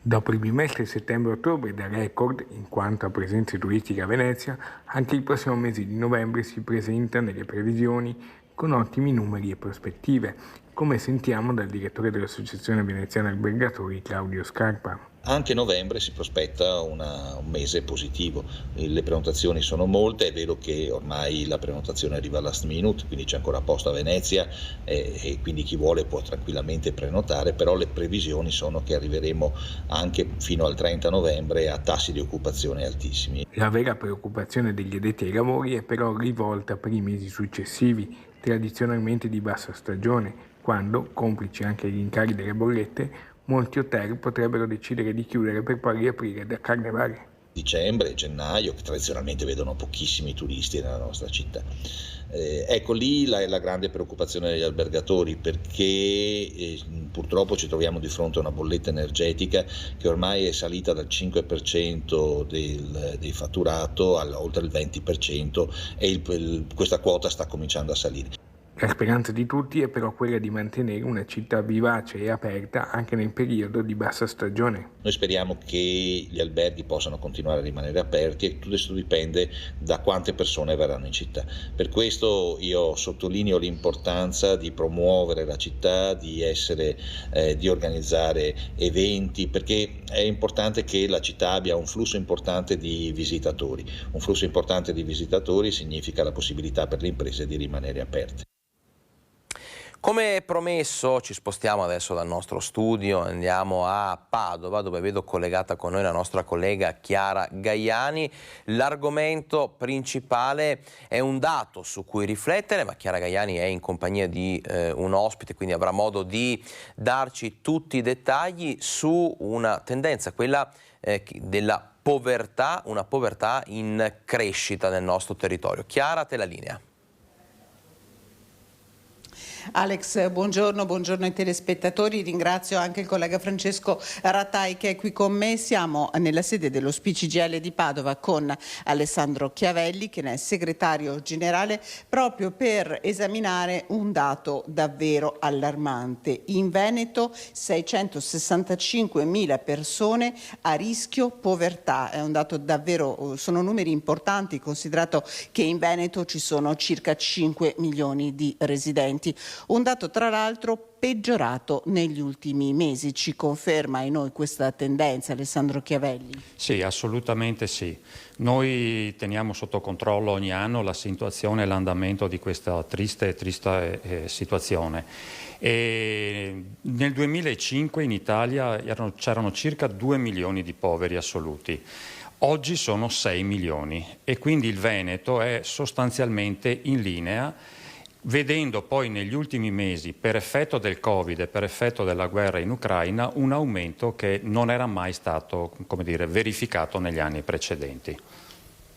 Dopo il bimestre settembre-ottobre da record in quanto a presenze turistiche a Venezia, anche il prossimo mese di novembre si presenta nelle previsioni con ottimi numeri e prospettive, come sentiamo dal direttore dell'Associazione Veneziana Albergatori Claudio Scarpa. Anche novembre si prospetta un mese positivo, le prenotazioni sono molte, è vero che ormai la prenotazione arriva al last minute, quindi c'è ancora posto a Venezia e quindi chi vuole può tranquillamente prenotare, però le previsioni sono che arriveremo anche fino al 30 novembre a tassi di occupazione altissimi. La vera preoccupazione degli addetti ai lavori è però rivolta per i mesi successivi, tradizionalmente di bassa stagione, quando, complici anche gli incari delle bollette, molti hotel potrebbero decidere di chiudere per poi riaprire da carnevale. Dicembre e gennaio, che tradizionalmente vedono pochissimi turisti nella nostra città. Ecco lì la grande preoccupazione degli albergatori, perché purtroppo ci troviamo di fronte a una bolletta energetica che ormai è salita dal 5% del fatturato oltre il 20% e questa quota sta cominciando a salire. La speranza di tutti è però quella di mantenere una città vivace e aperta anche nel periodo di bassa stagione. Noi speriamo che gli alberghi possano continuare a rimanere aperti e tutto questo dipende da quante persone verranno in città. Per questo io sottolineo l'importanza di promuovere la città, di organizzare eventi, perché è importante che la città abbia un flusso importante di visitatori. Un flusso importante di visitatori significa la possibilità per le imprese di rimanere aperte. Come promesso ci spostiamo adesso dal nostro studio, andiamo a Padova, dove vedo collegata con noi la nostra collega Chiara Gaiani. L'argomento principale è un dato su cui riflettere, ma Chiara Gaiani è in compagnia di un ospite, quindi avrà modo di darci tutti i dettagli su una tendenza, quella della povertà, una povertà in crescita nel nostro territorio. Chiara, te la linea. Alex, buongiorno ai telespettatori, ringrazio anche il collega Francesco Rattai che è qui con me. Siamo nella sede dello SPCGL di Padova con Alessandro Chiavelli, che ne è segretario generale, proprio per esaminare un dato davvero allarmante. In Veneto 665.000 persone a rischio povertà, è un dato davvero, sono numeri importanti considerato che in Veneto ci sono circa 5 milioni di residenti. Un dato tra l'altro peggiorato negli ultimi mesi. Ci conferma e noi questa tendenza, Alessandro Chiavelli? Sì, assolutamente sì. Noi teniamo sotto controllo ogni anno la situazione e l'andamento di questa triste situazione. E nel 2005 in Italia c'erano circa 2 milioni di poveri assoluti. Oggi sono 6 milioni e quindi il Veneto è sostanzialmente in linea, vedendo poi negli ultimi mesi, per effetto del Covid e per effetto della guerra in Ucraina, un aumento che non era mai stato, verificato negli anni precedenti.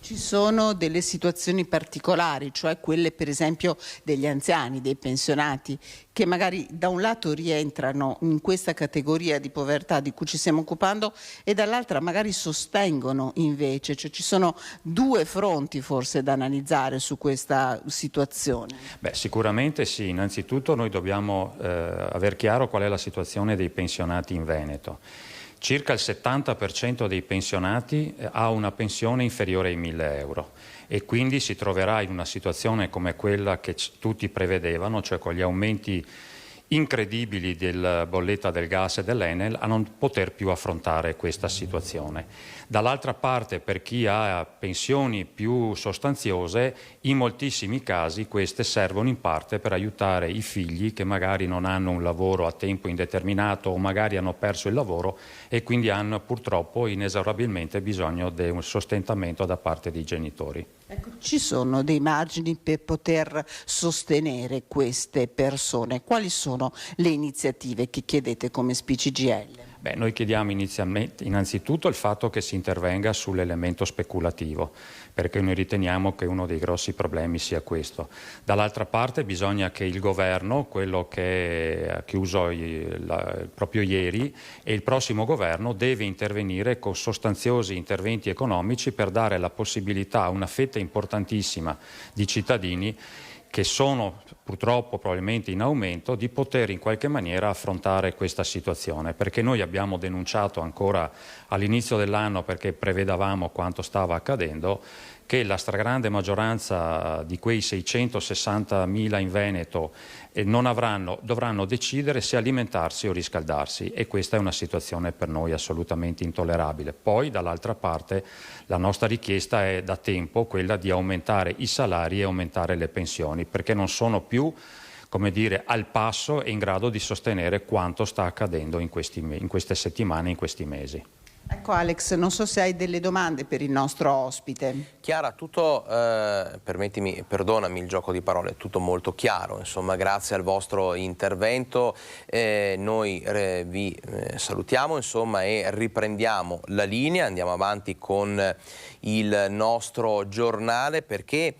Ci sono delle situazioni particolari, cioè quelle per esempio degli anziani, dei pensionati, che magari da un lato rientrano in questa categoria di povertà di cui ci stiamo occupando e dall'altra magari sostengono invece, cioè ci sono due fronti forse da analizzare su questa situazione. Beh, sicuramente sì, innanzitutto noi dobbiamo aver chiaro qual è la situazione dei pensionati in Veneto. Circa il 70% dei pensionati ha una pensione inferiore ai 1.000 euro e quindi si troverà in una situazione come quella che tutti prevedevano, cioè con gli aumenti incredibili della bolletta del gas e dell'Enel, a non poter più affrontare questa situazione. Dall'altra parte, per chi ha pensioni più sostanziose, in moltissimi casi queste servono in parte per aiutare i figli che magari non hanno un lavoro a tempo indeterminato o magari hanno perso il lavoro e quindi hanno purtroppo inesorabilmente bisogno di un sostentamento da parte dei genitori. Ecco, ci sono dei margini per poter sostenere queste persone? Quali sono le iniziative che chiedete come SPCGIL? Beh, noi chiediamo innanzitutto il fatto che si intervenga sull'elemento speculativo, perché noi riteniamo che uno dei grossi problemi sia questo. Dall'altra parte bisogna che il governo, quello che ha chiuso proprio ieri, e il prossimo governo deve intervenire con sostanziosi interventi economici per dare la possibilità a una fetta importantissima di cittadini che sono purtroppo probabilmente in aumento, di poter in qualche maniera affrontare questa situazione, perché noi abbiamo denunciato ancora all'inizio dell'anno, perché prevedavamo quanto stava accadendo, che la stragrande maggioranza di quei 660.000 in Veneto dovranno decidere se alimentarsi o riscaldarsi, e questa è una situazione per noi assolutamente intollerabile. Poi dall'altra parte la nostra richiesta è da tempo quella di aumentare i salari e aumentare le pensioni, perché non sono più, come dire, al passo e in grado di sostenere quanto sta accadendo in queste settimane, in questi mesi. Ecco Alex, non so se hai delle domande per il nostro ospite. Chiara, tutto, perdonami il gioco di parole, tutto molto chiaro, insomma, grazie al vostro intervento noi vi salutiamo, insomma, e riprendiamo la linea, andiamo avanti con il nostro giornale, perché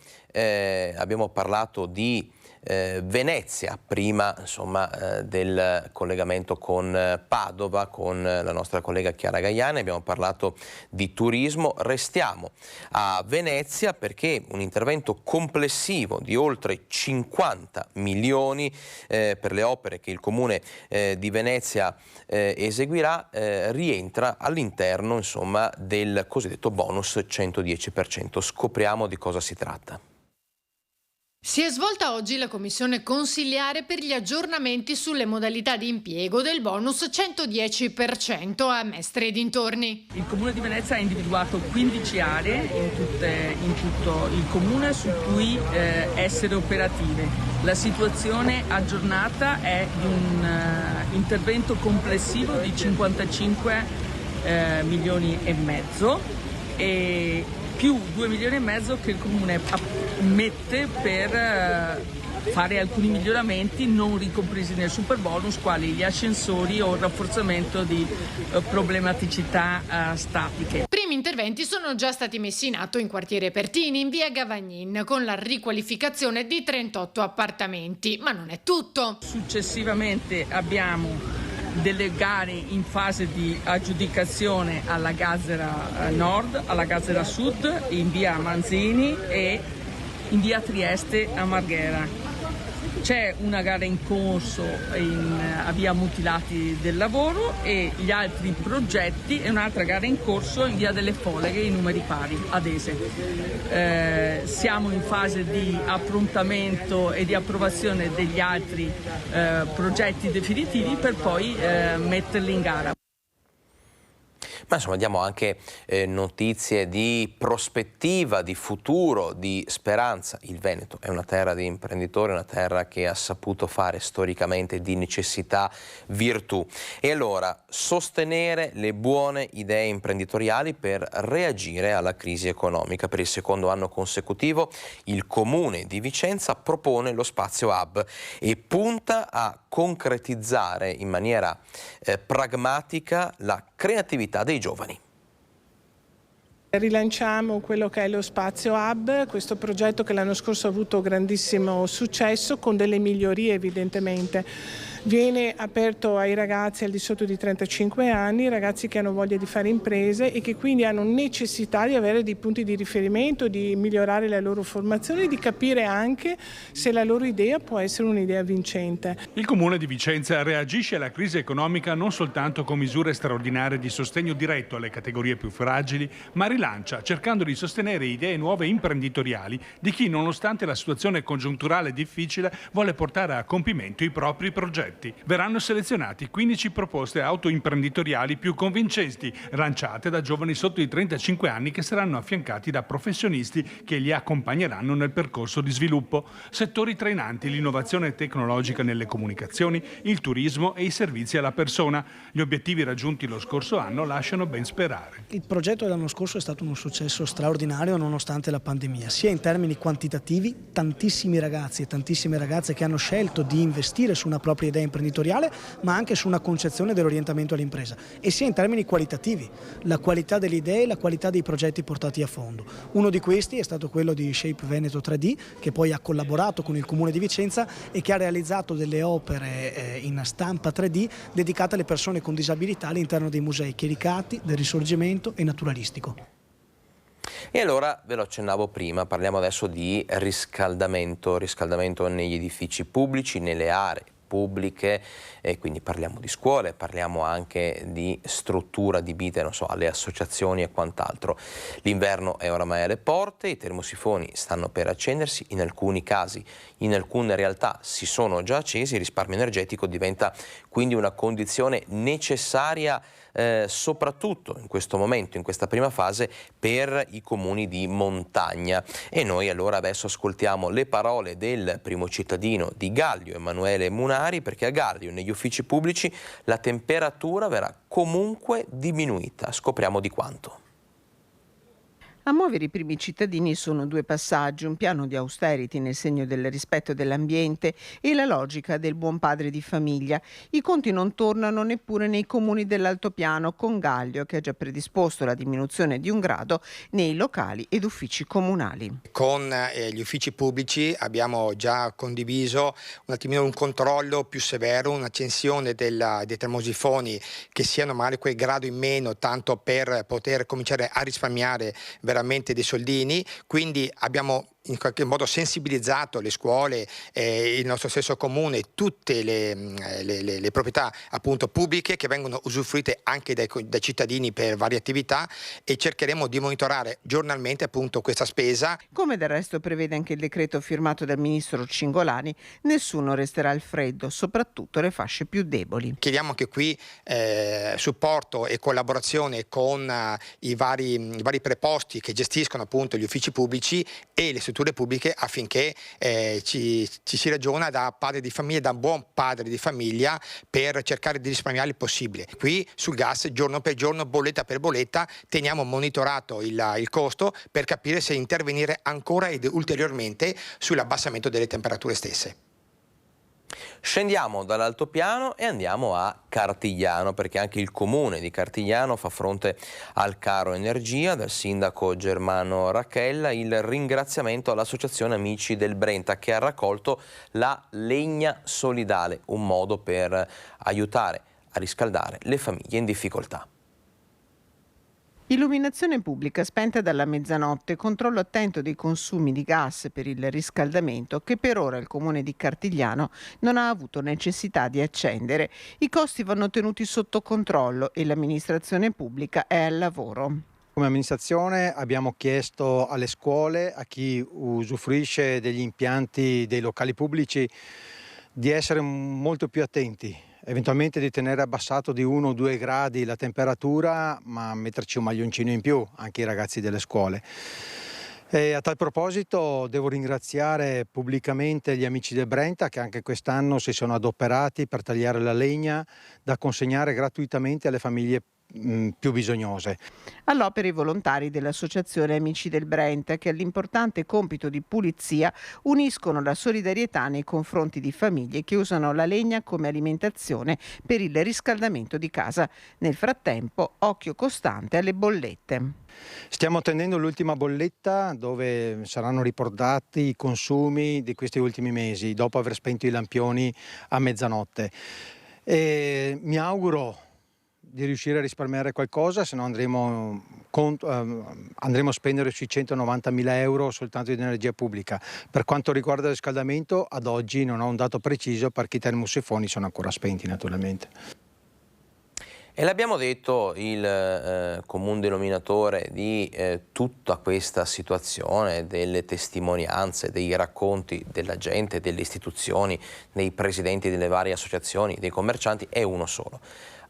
abbiamo parlato di Venezia prima, insomma, del collegamento con Padova con la nostra collega Chiara Gaiani. Abbiamo parlato di turismo, restiamo a Venezia perché un intervento complessivo di oltre 50 milioni per le opere che il Comune di Venezia eseguirà rientra all'interno, insomma, del cosiddetto bonus 110%. Scopriamo di cosa si tratta. Si è svolta oggi la commissione consiliare per gli aggiornamenti sulle modalità di impiego del bonus 110% a Mestre e dintorni. Il Comune di Venezia ha individuato 15 aree in tutto il Comune su cui essere operative. La situazione aggiornata è di un intervento complessivo di 55 milioni e mezzo e più 2 milioni e mezzo che il Comune mette per fare alcuni miglioramenti non ricompresi nel superbonus, quali gli ascensori o il rafforzamento di problematicità statiche. Primi interventi sono già stati messi in atto in quartiere Pertini, in via Gavagnin, con la riqualificazione di 38 appartamenti, ma non è tutto. Successivamente abbiamo delle gare in fase di aggiudicazione alla Gazzera Nord, alla Gazzera Sud, in via Manzini e in via Trieste a Marghera. C'è una gara in corso a via Mutilati del Lavoro e gli altri progetti e un'altra gara in corso in via delle Foleghe in numeri pari ad Ese. Siamo in fase di approntamento e di approvazione degli altri progetti definitivi per poi metterli in gara. Ma insomma diamo anche notizie di prospettiva, di futuro, di speranza. Il Veneto è una terra di imprenditori, una terra che ha saputo fare storicamente di necessità virtù. E allora sostenere le buone idee imprenditoriali per reagire alla crisi economica. Per il secondo anno consecutivo il Comune di Vicenza propone lo Spazio Hub e punta a concretizzare in maniera pragmatica la creatività dei giovani. Rilanciamo quello che è lo Spazio Hub, questo progetto che l'anno scorso ha avuto grandissimo successo con delle migliorie evidentemente. Viene aperto ai ragazzi al di sotto di 35 anni, ragazzi che hanno voglia di fare imprese e che quindi hanno necessità di avere dei punti di riferimento, di migliorare la loro formazione e di capire anche se la loro idea può essere un'idea vincente. Il Comune di Vicenza reagisce alla crisi economica non soltanto con misure straordinarie di sostegno diretto alle categorie più fragili, ma rilancia cercando di sostenere idee nuove imprenditoriali di chi, nonostante la situazione congiunturale difficile, vuole portare a compimento i propri progetti. progetti. Verranno selezionati 15 proposte autoimprenditoriali più convincenti, lanciate da giovani sotto i 35 anni che saranno affiancati da professionisti che li accompagneranno nel percorso di sviluppo. Settori trainanti: l'innovazione tecnologica nelle comunicazioni, il turismo e i servizi alla persona. Gli obiettivi raggiunti lo scorso anno lasciano ben sperare. Il progetto dell'anno scorso è stato un successo straordinario nonostante la pandemia, sia in termini quantitativi, tantissimi ragazzi e tantissime ragazze che hanno scelto di investire su una propria idea imprenditoriale, ma anche su una concezione dell'orientamento all'impresa, e sia in termini qualitativi, la qualità delle idee e la qualità dei progetti portati a fondo. Uno di questi è stato quello di Shape Veneto 3D, che poi ha collaborato con il Comune di Vicenza e che ha realizzato delle opere in stampa 3D dedicate alle persone con disabilità all'interno dei musei Chiericati, del Risorgimento e Naturalistico. E allora, ve lo accennavo prima, parliamo adesso di riscaldamento negli edifici pubblici, nelle aree pubbliche, e quindi parliamo di scuole, parliamo anche di strutture adibite, non so, alle associazioni e quant'altro. L'inverno è oramai alle porte, i termosifoni stanno per accendersi, in alcuni casi, in alcune realtà si sono già accesi, il risparmio energetico diventa quindi una condizione necessaria soprattutto in questo momento, in questa prima fase, per i comuni di montagna. E noi allora adesso ascoltiamo le parole del primo cittadino di Gallio, Emanuele Munari, perché a Gallio negli uffici pubblici la temperatura verrà comunque diminuita. Scopriamo di quanto. A muovere i primi cittadini sono due passaggi: un piano di austerity nel segno del rispetto dell'ambiente e la logica del buon padre di famiglia. I conti non tornano neppure nei comuni dell'altopiano, con Gallio che ha già predisposto la diminuzione di 1 grado nei locali ed uffici comunali. Con gli uffici pubblici abbiamo già condiviso un attimino un controllo più severo, un'accensione dei termosifoni che siano magari quel grado in meno, tanto per poter cominciare a risparmiare veramente dei soldini. Quindi abbiamo in qualche modo sensibilizzato le scuole, il nostro stesso comune, tutte le proprietà appunto pubbliche che vengono usufruite anche dai cittadini per varie attività, e cercheremo di monitorare giornalmente appunto questa spesa. Come del resto prevede anche il decreto firmato dal ministro Cingolani, nessuno resterà al freddo, soprattutto le fasce più deboli. Chiediamo anche qui supporto e collaborazione con i vari preposti che gestiscono appunto gli uffici pubblici e le strutture pubbliche, affinché ci si ragiona da padre di famiglia, da buon padre di famiglia, per cercare di risparmiare il possibile. Qui sul gas, giorno per giorno, bolletta per bolletta, teniamo monitorato il costo per capire se intervenire ancora ed ulteriormente sull'abbassamento delle temperature stesse. Scendiamo dall'altopiano e andiamo a Cartigliano, perché anche il comune di Cartigliano fa fronte al caro energia. Dal sindaco Germano Racchella il ringraziamento all'associazione Amici del Brenta, che ha raccolto la legna solidale, un modo per aiutare a riscaldare le famiglie in difficoltà. Illuminazione pubblica spenta dalla mezzanotte, controllo attento dei consumi di gas per il riscaldamento, che per ora il comune di Cartigliano non ha avuto necessità di accendere. I costi vanno tenuti sotto controllo e l'amministrazione pubblica è al lavoro. Come amministrazione abbiamo chiesto alle scuole, a chi usufruisce degli impianti dei locali pubblici, di essere molto più attenti, eventualmente di tenere abbassato di 1 o 2 gradi la temperatura, ma metterci un maglioncino in più anche i ragazzi delle scuole. E a tal proposito devo ringraziare pubblicamente gli Amici del Brenta, che anche quest'anno si sono adoperati per tagliare la legna da consegnare gratuitamente alle famiglie più bisognose. All'opera i volontari dell'associazione Amici del Brenta, che all'importante compito di pulizia uniscono la solidarietà nei confronti di famiglie che usano la legna come alimentazione per il riscaldamento di casa. Nel frattempo, occhio costante alle bollette. Stiamo attendendo l'ultima bolletta, dove saranno riportati i consumi di questi ultimi mesi, dopo aver spento i lampioni a mezzanotte. E mi auguro di riuscire a risparmiare qualcosa, se no andremo a spendere sui 190.000 euro soltanto di energia pubblica. Per quanto riguarda il riscaldamento, ad oggi non ho un dato preciso, perché i termosifoni sono ancora spenti naturalmente. E l'abbiamo detto, il comune denominatore di tutta questa situazione, delle testimonianze, dei racconti della gente, delle istituzioni, dei presidenti delle varie associazioni, dei commercianti, è uno solo: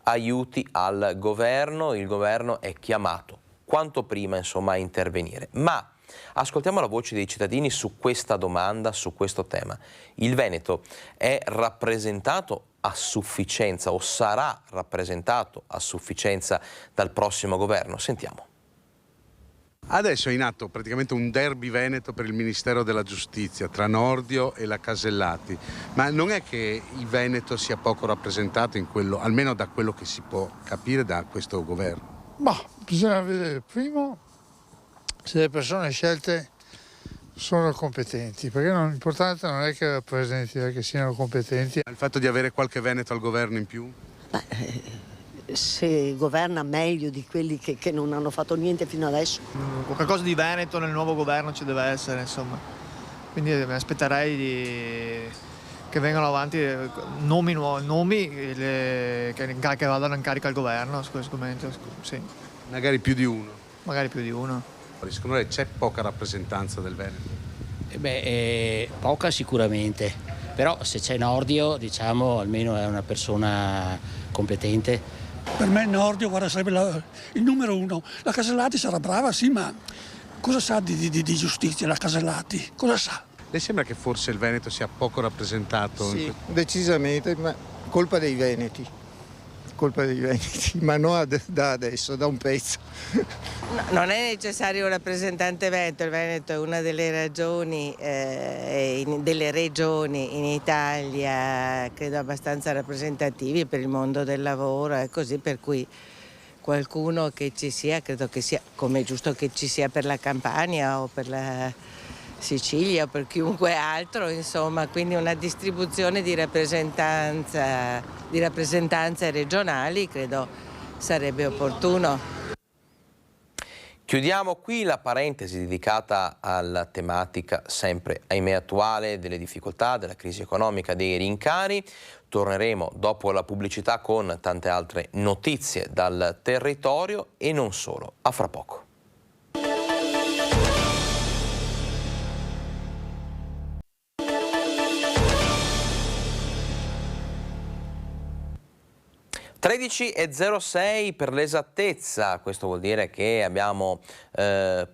aiuti al governo. Il governo è chiamato quanto prima, insomma, a intervenire. Ma ascoltiamo la voce dei cittadini su questa domanda, su questo tema. Il Veneto è rappresentato a sufficienza o sarà rappresentato a sufficienza dal prossimo governo? Sentiamo. Adesso è in atto praticamente un derby veneto per il Ministero della Giustizia tra Nordio e la Casellati, ma non è che il Veneto sia poco rappresentato in quello, almeno da quello che si può capire da questo governo? Ma bisogna vedere prima se le persone scelte sono competenti, perché l'importante non è che rappresenti, è che siano competenti. Il fatto di avere qualche veneto al governo in più? Se governa meglio di quelli che non hanno fatto niente fino adesso. Qualcosa di veneto nel nuovo governo ci deve essere, insomma. Quindi mi aspetterei che vengano avanti nomi che vadano in carica al governo su questo momento. Sì. Magari più di uno? Magari più di uno. Secondo lei c'è poca rappresentanza del Veneto? Poca sicuramente, però se c'è Nordio, diciamo, almeno è una persona competente. Per me Nordio, guarda, sarebbe il numero uno. La Casellati sarà brava, sì, ma cosa sa di giustizia la Casellati? Cosa sa? Le sembra che forse il Veneto sia poco rappresentato? Sì, decisamente, ma colpa dei veneti, ma non da adesso, da un pezzo. No, non è necessario un rappresentante veneto, il Veneto è una delle regioni in Italia, credo abbastanza rappresentativi per il mondo del lavoro, e così, per cui qualcuno che ci sia, credo che sia, come è giusto che ci sia per la Campania o per la Sicilia o per chiunque altro, insomma, quindi una distribuzione di rappresentanze regionali credo sarebbe opportuno. Chiudiamo qui la parentesi dedicata alla tematica sempre, ahimè, attuale delle difficoltà, della crisi economica, dei rincari. Torneremo dopo la pubblicità con tante altre notizie dal territorio e non solo. A fra poco. Ore 13:06 per l'esattezza, questo vuol dire che abbiamo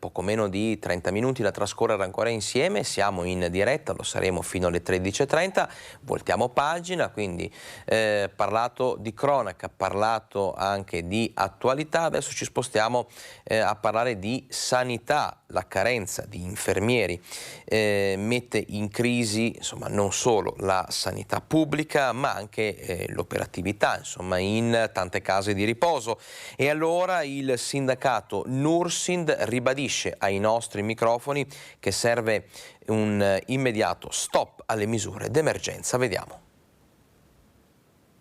poco meno di 30 minuti da trascorrere ancora insieme, siamo in diretta, lo saremo fino alle 13:30, voltiamo pagina, quindi parlato di cronaca, parlato anche di attualità, adesso ci spostiamo a parlare di sanità. La carenza di infermieri mette in crisi, insomma, non solo la sanità pubblica ma anche l'operatività, insomma, in tante case di riposo, e allora il sindacato Nursind ribadisce ai nostri microfoni che serve un immediato stop alle misure d'emergenza. Vediamo.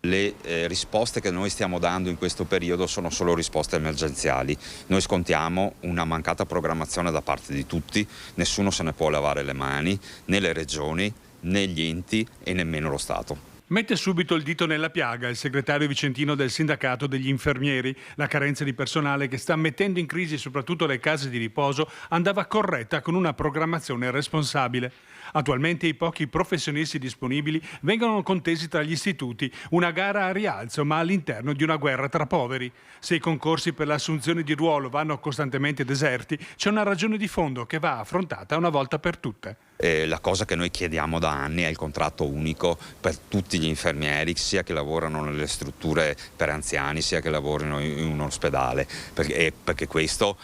Le risposte che noi stiamo dando in questo periodo sono solo risposte emergenziali. Noi scontiamo una mancata programmazione da parte di tutti, nessuno se ne può lavare le mani, né le regioni, né gli enti e nemmeno lo Stato. Mette subito il dito nella piaga il segretario vicentino del sindacato degli infermieri. La carenza di personale che sta mettendo in crisi soprattutto le case di riposo andava corretta con una programmazione responsabile. Attualmente i pochi professionisti disponibili vengono contesi tra gli istituti, una gara a rialzo ma all'interno di una guerra tra poveri. Se i concorsi per l'assunzione di ruolo vanno costantemente deserti, c'è una ragione di fondo che va affrontata una volta per tutte. La cosa che noi chiediamo da anni è il contratto unico per tutti gli infermieri, sia che lavorano nelle strutture per anziani, sia che lavorino in un ospedale, perché questo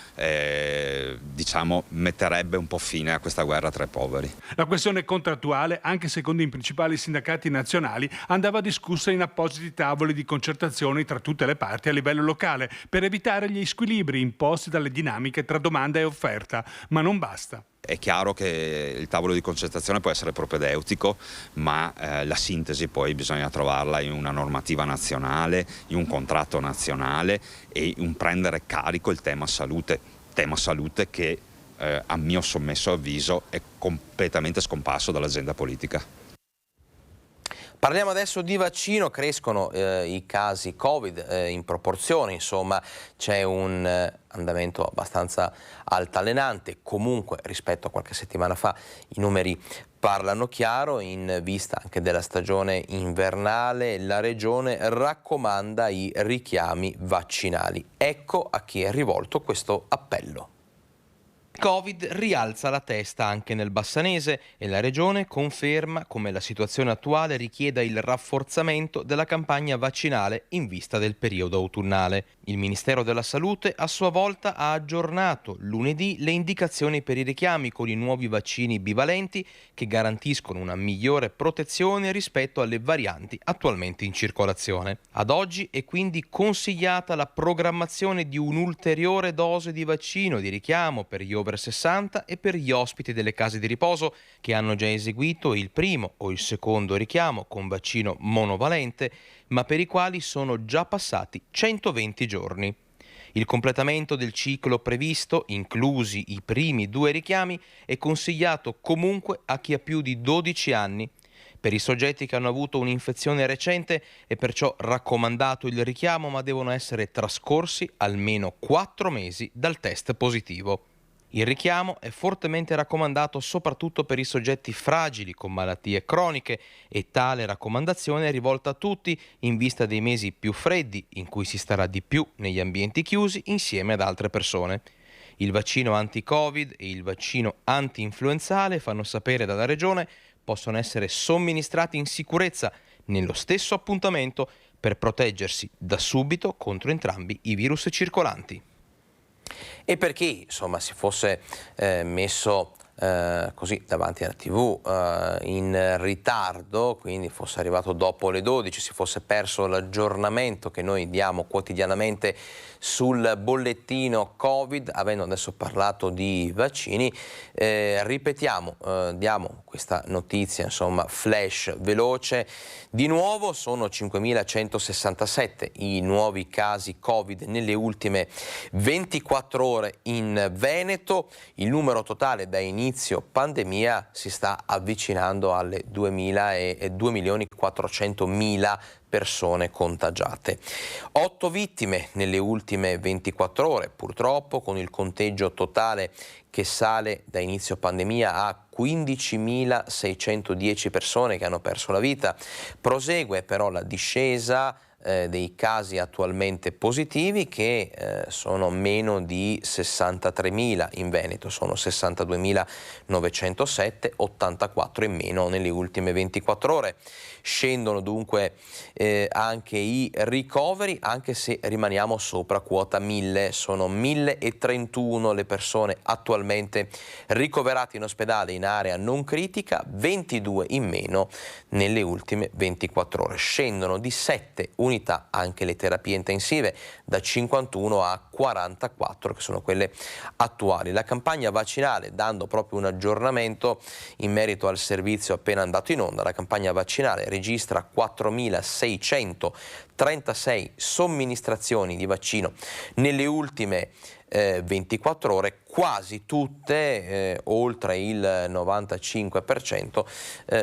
metterebbe un po' fine a questa guerra tra i poveri. La questione contrattuale, anche secondo i principali sindacati nazionali, andava discussa in appositi tavoli di concertazione tra tutte le parti a livello locale per evitare gli squilibri imposti dalle dinamiche tra domanda e offerta, ma non basta. È chiaro che il tavolo di concertazione può essere propedeutico, ma la sintesi poi bisogna trovarla in una normativa nazionale, in un contratto nazionale e un prendere carico il tema salute che a mio sommesso avviso è completamente scomparso dall'agenda politica. Parliamo adesso di vaccino, crescono i casi Covid in proporzione, insomma c'è un andamento abbastanza altalenante, comunque rispetto a qualche settimana fa i numeri parlano chiaro. In vista anche della stagione invernale, la Regione raccomanda i richiami vaccinali. Ecco a chi è rivolto questo appello. Covid rialza la testa anche nel Bassanese e la Regione conferma come la situazione attuale richieda il rafforzamento della campagna vaccinale in vista del periodo autunnale. Il Ministero della Salute a sua volta ha aggiornato lunedì le indicazioni per i richiami con i nuovi vaccini bivalenti che garantiscono una migliore protezione rispetto alle varianti attualmente in circolazione. Ad oggi è quindi consigliata la programmazione di un'ulteriore dose di vaccino di richiamo per gli over 60 e per gli ospiti delle case di riposo che hanno già eseguito il primo o il secondo richiamo con vaccino monovalente, ma per i quali sono già passati 120 giorni. Il completamento del ciclo previsto, inclusi i primi 2 richiami, è consigliato comunque a chi ha più di 12 anni. Per i soggetti che hanno avuto un'infezione recente è perciò raccomandato il richiamo, ma devono essere trascorsi almeno 4 mesi dal test positivo. Il richiamo è fortemente raccomandato soprattutto per i soggetti fragili con malattie croniche e tale raccomandazione è rivolta a tutti in vista dei mesi più freddi in cui si starà di più negli ambienti chiusi insieme ad altre persone. Il vaccino anti-Covid e il vaccino anti-influenzale, fanno sapere dalla Regione, possono essere somministrati in sicurezza nello stesso appuntamento per proteggersi da subito contro entrambi i virus circolanti. E per chi insomma si fosse messo così davanti alla TV in ritardo, quindi fosse arrivato dopo le 12, si fosse perso l'aggiornamento che noi diamo quotidianamente sul bollettino Covid, avendo adesso parlato di vaccini, ripetiamo, diamo questa notizia insomma flash veloce. Di nuovo sono 5.167 i nuovi casi Covid nelle ultime 24 ore in Veneto. Il numero totale da inizio pandemia si sta avvicinando alle 2.400.000 persone contagiate. 8 vittime nelle ultime 24 ore, purtroppo, con il conteggio totale che sale da inizio pandemia a 15.610 persone che hanno perso la vita. Prosegue però la discesa dei casi attualmente positivi che sono meno di 63.000 in Veneto, sono 62.907, 84 in meno nelle ultime 24 ore. Scendono dunque anche i ricoveri, anche se rimaniamo sopra quota 1000, sono 1.031 le persone attualmente ricoverate in ospedale in area non critica, 22 in meno nelle ultime 24 ore. Scendono di 7 unità anche le terapie intensive, da 51 a 44 che sono quelle attuali. La campagna vaccinale, dando proprio un aggiornamento in merito al servizio appena andato in onda, la campagna vaccinale registra 4.636 somministrazioni di vaccino nelle ultime 24 ore, quasi tutte, oltre il 95%,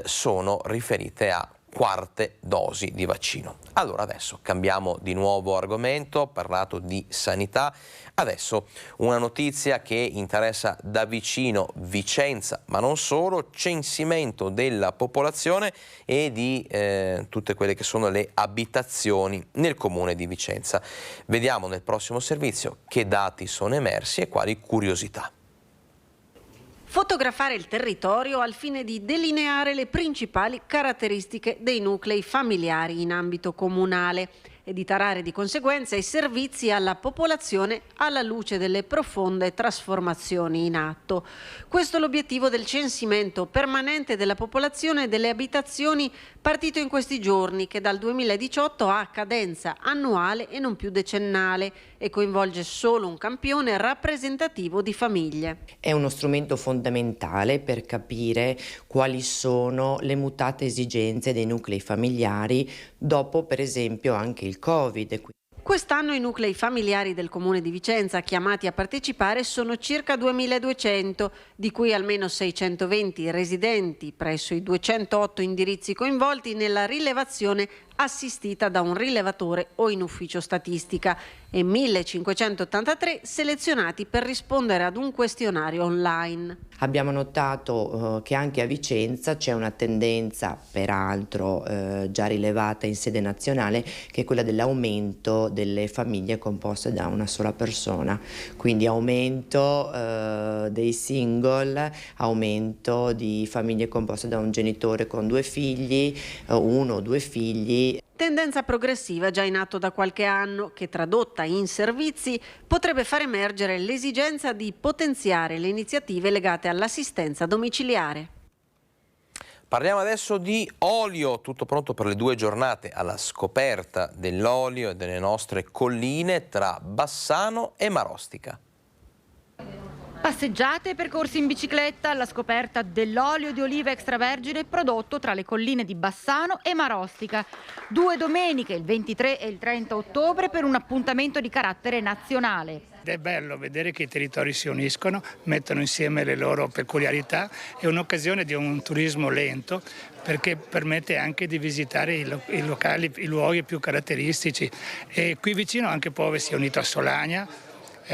sono riferite a quarte dosi di vaccino. Allora adesso cambiamo di nuovo argomento, ho parlato di sanità, adesso una notizia che interessa da vicino Vicenza, ma non solo, censimento della popolazione e di tutte quelle che sono le abitazioni nel comune di Vicenza. Vediamo nel prossimo servizio che dati sono emersi e quali curiosità. Fotografare il territorio al fine di delineare le principali caratteristiche dei nuclei familiari in ambito comunale e di tarare di conseguenza i servizi alla popolazione alla luce delle profonde trasformazioni in atto. Questo è l'obiettivo del censimento permanente della popolazione e delle abitazioni partito in questi giorni, che dal 2018 ha cadenza annuale e non più decennale e coinvolge solo un campione rappresentativo di famiglie. È uno strumento fondamentale per capire quali sono le mutate esigenze dei nuclei familiari dopo, per esempio, anche il Covid. Quest'anno i nuclei familiari del Comune di Vicenza chiamati a partecipare sono circa 2.200, di cui almeno 620 residenti presso i 208 indirizzi coinvolti nella rilevazione assistita da un rilevatore o in ufficio statistica e 1.583 selezionati per rispondere ad un questionario online. Abbiamo notato che anche a Vicenza c'è una tendenza, peraltro già rilevata in sede nazionale, che è quella dell'aumento delle famiglie composte da una sola persona, quindi aumento dei single, aumento di famiglie composte da un genitore con 2 figli, 1 o 2 figli. Tendenza progressiva già in atto da qualche anno che, tradotta in servizi, potrebbe far emergere l'esigenza di potenziare le iniziative legate all'assistenza domiciliare. Parliamo adesso di olio, tutto pronto per le 2 giornate alla scoperta dell'olio e delle nostre colline tra Bassano e Marostica. Passeggiate e percorsi in bicicletta alla scoperta dell'olio di oliva extravergine prodotto tra le colline di Bassano e Marostica. 2 domeniche, il 23 e il 30 ottobre, per un appuntamento di carattere nazionale. È bello vedere che i territori si uniscono, mettono insieme le loro peculiarità. È un'occasione di un turismo lento perché permette anche di visitare i locali, i luoghi più caratteristici. E qui vicino anche Pove si è unito a Solagna,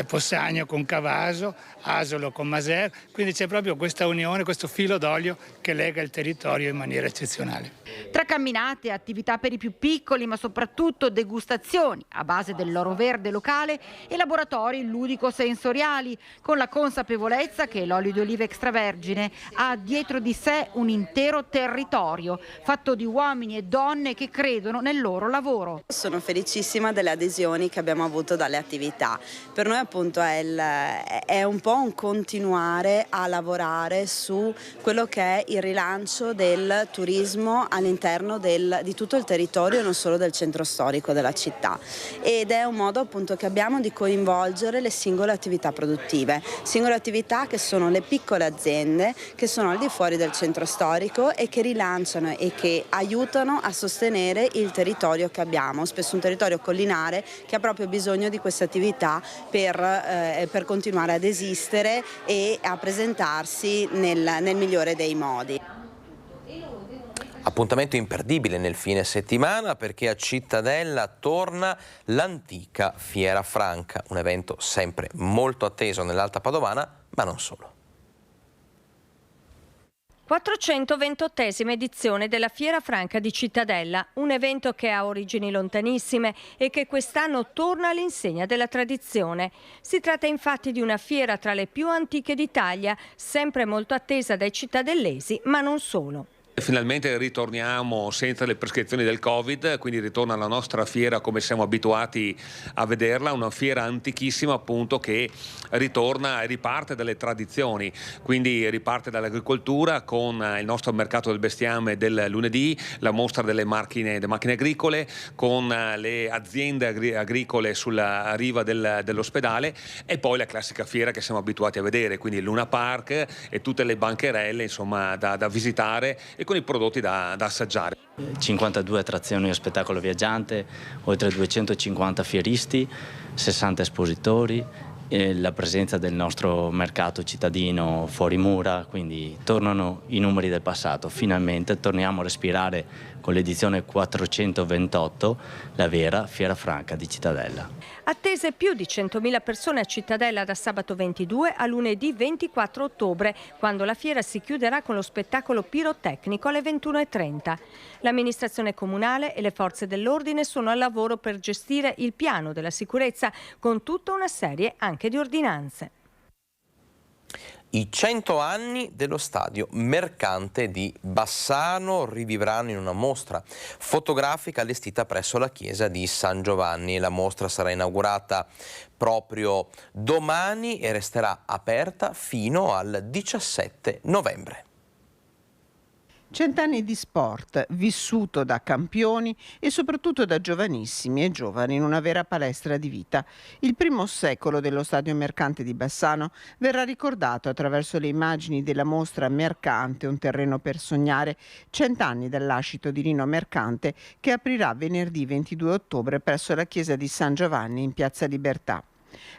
Possagno con Cavaso, Asolo con Maser, quindi c'è proprio questa unione, questo filo d'olio che lega il territorio in maniera eccezionale. Tra camminate, attività per i più piccoli, ma soprattutto degustazioni a base dell'oro verde locale e laboratori ludico-sensoriali, con la consapevolezza che l'olio di oliva extravergine ha dietro di sé un intero territorio, fatto di uomini e donne che credono nel loro lavoro. Sono felicissima delle adesioni che abbiamo avuto dalle attività. Per noi appunto è un po' un continuare a lavorare su quello che è il rilancio del turismo all'interno di tutto il territorio e non solo del centro storico della città, ed è un modo appunto che abbiamo di coinvolgere le singole attività produttive, singole attività che sono le piccole aziende che sono al di fuori del centro storico e che rilanciano e che aiutano a sostenere il territorio che abbiamo, spesso un territorio collinare che ha proprio bisogno di queste attività per continuare ad esistere e a presentarsi nel migliore dei modi. Appuntamento imperdibile nel fine settimana perché a Cittadella torna l'antica Fiera Franca, un evento sempre molto atteso nell'Alta Padovana, ma non solo. 428esima edizione della Fiera Franca di Cittadella, un evento che ha origini lontanissime e che quest'anno torna all'insegna della tradizione. Si tratta infatti di una fiera tra le più antiche d'Italia, sempre molto attesa dai cittadellesi, ma non solo. Finalmente ritorniamo senza le prescrizioni del Covid, quindi ritorna la nostra fiera come siamo abituati a vederla, una fiera antichissima appunto che ritorna e riparte dalle tradizioni, quindi riparte dall'agricoltura con il nostro mercato del bestiame del lunedì, la mostra delle macchine agricole con le aziende agricole sulla riva dell'ospedale e poi la classica fiera che siamo abituati a vedere, quindi il Luna Park e tutte le bancherelle insomma da visitare e con i prodotti da assaggiare. 52 attrazioni a spettacolo viaggiante, oltre 250 fieristi, 60 espositori, la presenza del nostro mercato cittadino fuori mura, quindi tornano i numeri del passato. Finalmente torniamo a respirare con l'edizione 428, la vera Fiera Franca di Cittadella. Attese più di 100.000 persone a Cittadella da sabato 22 a lunedì 24 ottobre, quando la fiera si chiuderà con lo spettacolo pirotecnico alle 21:30. L'amministrazione comunale e le forze dell'ordine sono al lavoro per gestire il piano della sicurezza con tutta una serie anche di ordinanze. I 100 anni dello stadio mercante di Bassano rivivranno in una mostra fotografica allestita presso la chiesa di San Giovanni. La mostra sarà inaugurata proprio domani e resterà aperta fino al 17 novembre. 100 anni di sport, vissuto da campioni e soprattutto da giovanissimi e giovani in una vera palestra di vita. Il primo secolo dello Stadio Mercante di Bassano verrà ricordato attraverso le immagini della mostra Mercante, un terreno per sognare, 100 anni dal lascito di Rino Mercante, che aprirà venerdì 22 ottobre presso la chiesa di San Giovanni in Piazza Libertà.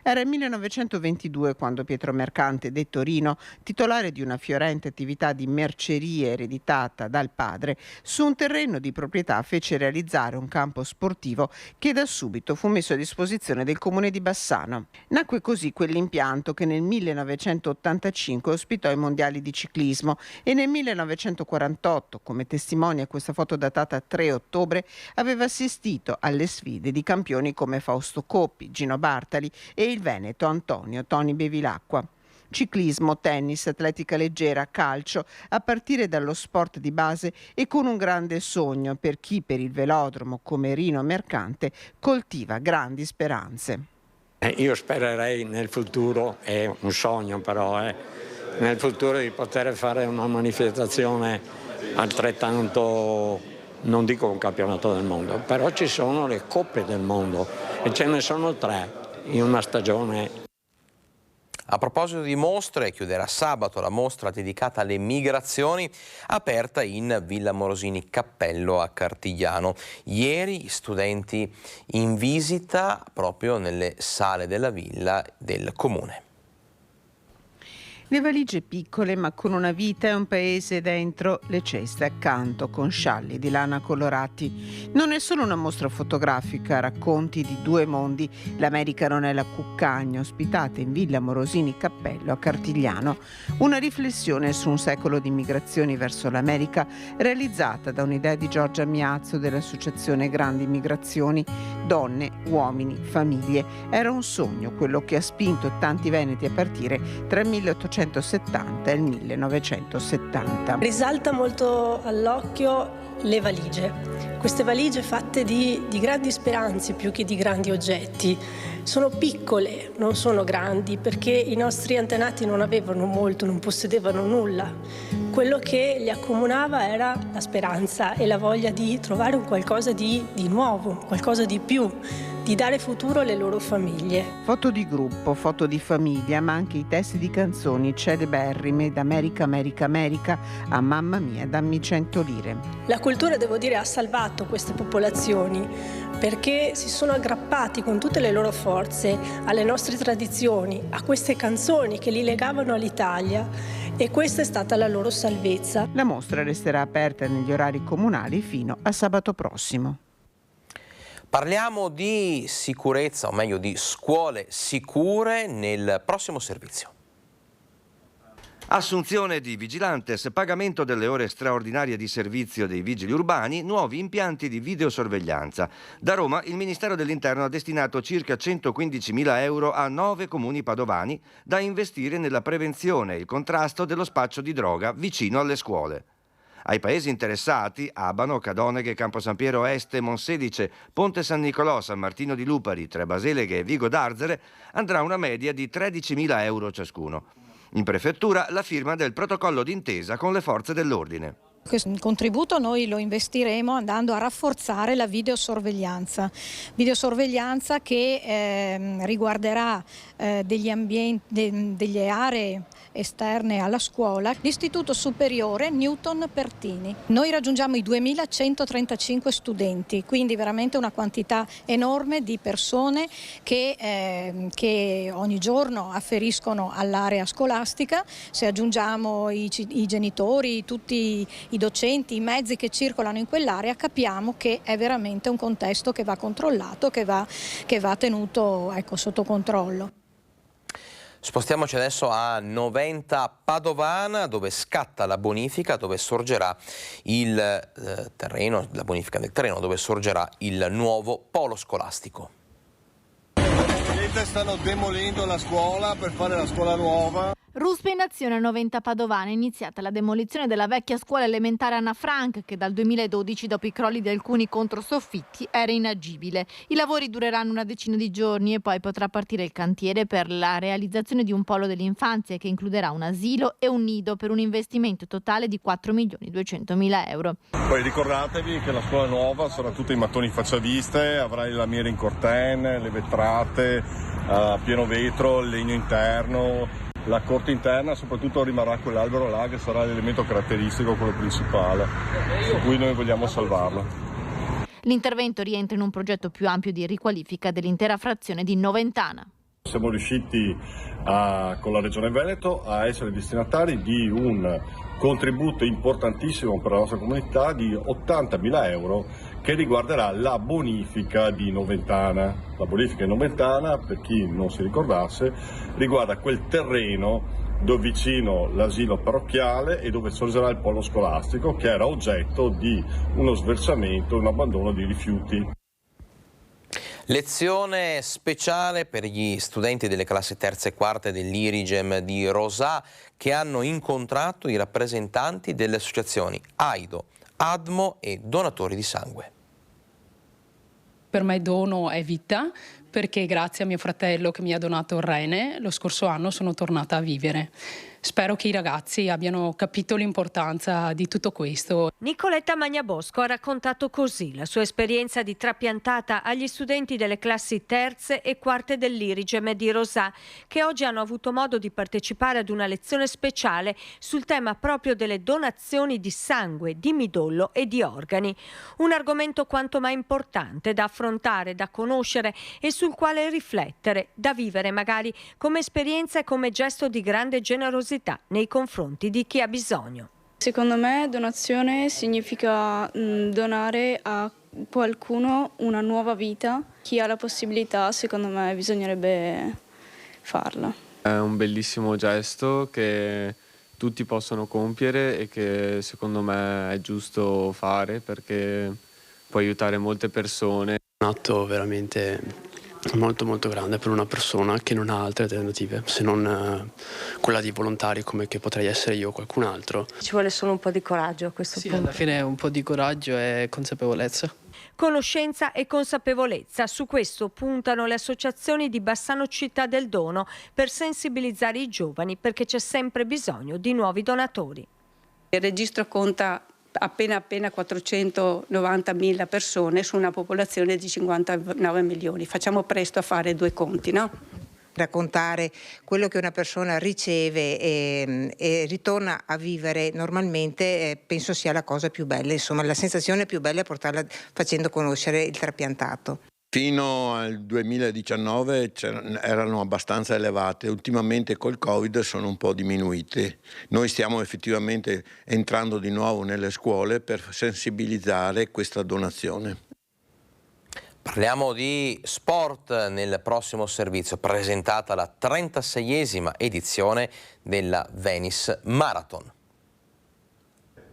Era il 1922 quando Pietro Mercante, detto Rino, titolare di una fiorente attività di merceria ereditata dal padre, su un terreno di proprietà fece realizzare un campo sportivo che da subito fu messo a disposizione del comune di Bassano. Nacque così quell'impianto che nel 1985 ospitò i mondiali di ciclismo e nel 1948, come testimonia questa foto datata 3 ottobre, aveva assistito alle sfide di campioni come Fausto Coppi, Gino Bartali e il veneto Antonio Toni Bevilacqua. Ciclismo, tennis, atletica leggera, calcio, a partire dallo sport di base e con un grande sogno per chi per il velodromo come Rino Mercante coltiva grandi speranze. Io spererei nel futuro, è un sogno però, nel futuro di poter fare una manifestazione altrettanto, non dico un campionato del mondo, però ci sono le coppe del mondo e ce ne sono 3 in una stagione. A proposito di mostre, chiuderà sabato la mostra dedicata alle migrazioni aperta in Villa Morosini Cappello a Cartigliano. Ieri studenti in visita proprio nelle sale della villa del comune. Le valigie piccole ma con una vita e un paese dentro, le ceste accanto con scialli di lana colorati. Non è solo una mostra fotografica, racconti di 2 mondi, l'America non è la cuccagna, ospitata in Villa Morosini Cappello a Cartigliano. Una riflessione su un secolo di migrazioni verso l'America realizzata da un'idea di Giorgia Miazzo dell'associazione Grandi Migrazioni. Donne, uomini, famiglie. Era un sogno quello che ha spinto tanti veneti a partire tra il 1870 e il 1970. Risalta molto all'occhio le valigie. Queste valigie fatte di grandi speranze più che di grandi oggetti. Sono piccole, non sono grandi, perché i nostri antenati non avevano molto, non possedevano nulla. Quello che li accomunava era la speranza e la voglia di trovare un qualcosa di nuovo, qualcosa di più, di dare futuro alle loro famiglie. Foto di gruppo, foto di famiglia, ma anche i testi di canzoni celeberrime da America, America, America a Mamma mia, dammi 100 lire. La cultura, devo dire, ha salvato queste popolazioni perché si sono aggrappati con tutte le loro forze alle nostre tradizioni, a queste canzoni che li legavano all'Italia, e questa è stata la loro salvezza. La mostra resterà aperta negli orari comunali fino a sabato prossimo. Parliamo di sicurezza, o meglio di scuole sicure nel prossimo servizio. Assunzione di vigilantes, pagamento delle ore straordinarie di servizio dei vigili urbani, nuovi impianti di videosorveglianza. Da Roma il Ministero dell'Interno ha destinato circa 115.000 euro a 9 comuni padovani da investire nella prevenzione e il contrasto dello spaccio di droga vicino alle scuole. Ai paesi interessati, Abano, Cadoneghe, Campo San Piero Este, Monselice, Ponte San Nicolò, San Martino di Lupari, Trebaseleghe e Vigo d'Arzere, andrà una media di 13.000 euro ciascuno. In prefettura la firma del protocollo d'intesa con le forze dell'ordine. Questo contributo noi lo investiremo andando a rafforzare la videosorveglianza che riguarderà degli ambienti, delle aree esterne alla scuola, l'Istituto Superiore Newton Pertini. Noi raggiungiamo i 2.135 studenti, quindi veramente una quantità enorme di persone che ogni giorno afferiscono all'area scolastica. Se aggiungiamo i genitori, tutti i docenti, i mezzi che circolano in quell'area, capiamo che è veramente un contesto che va controllato, che va tenuto sotto controllo. Spostiamoci adesso a Noventa Padovana, dove scatta la bonifica, dove sorgerà il terreno, la bonifica del terreno, dove sorgerà il nuovo polo scolastico. Stanno demolendo la scuola per fare la scuola nuova. Ruspe in azione a Noventa Padovana, è iniziata la demolizione della vecchia scuola elementare Anna Frank che dal 2012, dopo i crolli di alcuni controsoffitti, era inagibile. I lavori dureranno una decina di giorni e poi potrà partire il cantiere per la realizzazione di un polo dell'infanzia che includerà un asilo e un nido per un investimento totale di 4.200.000 euro. Poi ricordatevi che la scuola nuova sarà tutta in mattoni facciaviste, avrà le lamiere in corten, le vetrate a pieno vetro, il legno interno. La corte interna soprattutto rimarrà quell'albero là che sarà l'elemento caratteristico, quello principale, su cui noi vogliamo salvarlo. L'intervento rientra in un progetto più ampio di riqualifica dell'intera frazione di Noventana. Siamo riusciti con la Regione Veneto a essere destinatari di un contributo importantissimo per la nostra comunità di 80.000 euro che riguarderà la bonifica di Noventana. La bonifica di Noventana, per chi non si ricordasse, riguarda quel terreno dove vicino l'asilo parrocchiale e dove sorgerà il polo scolastico che era oggetto di uno sversamento, un abbandono di rifiuti. Lezione speciale per gli studenti delle classi terze e quarte dell'Irigem di Rosà che hanno incontrato i rappresentanti delle associazioni AIDO, ADMO e donatori di sangue. Per me dono è vita, perché grazie a mio fratello che mi ha donato il rene, lo scorso anno sono tornata a vivere. Spero che i ragazzi abbiano capito l'importanza di tutto questo. Nicoletta Magnabosco ha raccontato così la sua esperienza di trapiantata agli studenti delle classi terze e quarte dell'Irigem di Rosà, che oggi hanno avuto modo di partecipare ad una lezione speciale sul tema proprio delle donazioni di sangue, di midollo e di organi. Un argomento quanto mai importante da affrontare, da conoscere e sul quale riflettere, da vivere magari come esperienza e come gesto di grande generosità nei confronti di chi ha bisogno. Secondo me donazione significa donare a qualcuno una nuova vita. Chi ha la possibilità, secondo me, bisognerebbe farla. È un bellissimo gesto che tutti possono compiere e che secondo me è giusto fare perché può aiutare molte persone. Un atto veramente molto grande per una persona che non ha altre alternative se non quella di volontari come che potrei essere io o qualcun altro. Ci vuole solo un po' di coraggio a questo punto. Alla fine un po' di coraggio e consapevolezza. Conoscenza e consapevolezza, su questo puntano le associazioni di Bassano Città del Dono per sensibilizzare i giovani perché c'è sempre bisogno di nuovi donatori. Il registro conta appena 490.000 persone su una popolazione di 59 milioni. Facciamo presto a fare due conti, no? Raccontare quello che una persona riceve e ritorna a vivere normalmente penso sia la cosa più bella, insomma la sensazione più bella è portarla facendo conoscere il trapiantato. Fino al 2019 erano abbastanza elevate, ultimamente col Covid sono un po' diminuite. Noi stiamo effettivamente entrando di nuovo nelle scuole per sensibilizzare questa donazione. Parliamo di sport nel prossimo servizio, presentata la 36esima edizione della Venice Marathon.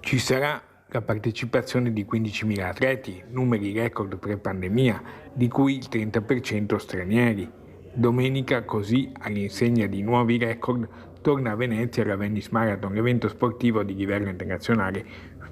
Ci sarà la partecipazione di 15.000 atleti, numeri record pre-pandemia, di cui il 30% stranieri. Domenica, così, all'insegna di nuovi record, torna a Venezia la Venice Marathon, l'evento sportivo di livello internazionale,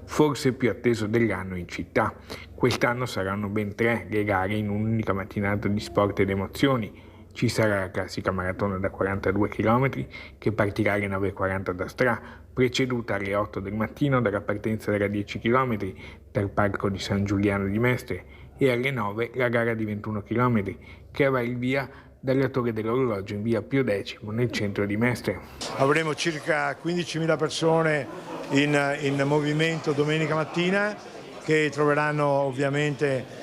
forse più atteso dell'anno in città. Quest'anno saranno ben 3 le gare in un'unica mattinata di sport ed emozioni. Ci sarà la classica maratona da 42 km che partirà alle 9.40 da Stra, preceduta alle 8 del mattino dalla partenza della 10 km dal parco di San Giuliano di Mestre e alle 9 la gara di 21 km che avrà il via dalla Torre dell'Orologio in via Pio X nel centro di Mestre. Avremo circa 15.000 persone in movimento domenica mattina che troveranno ovviamente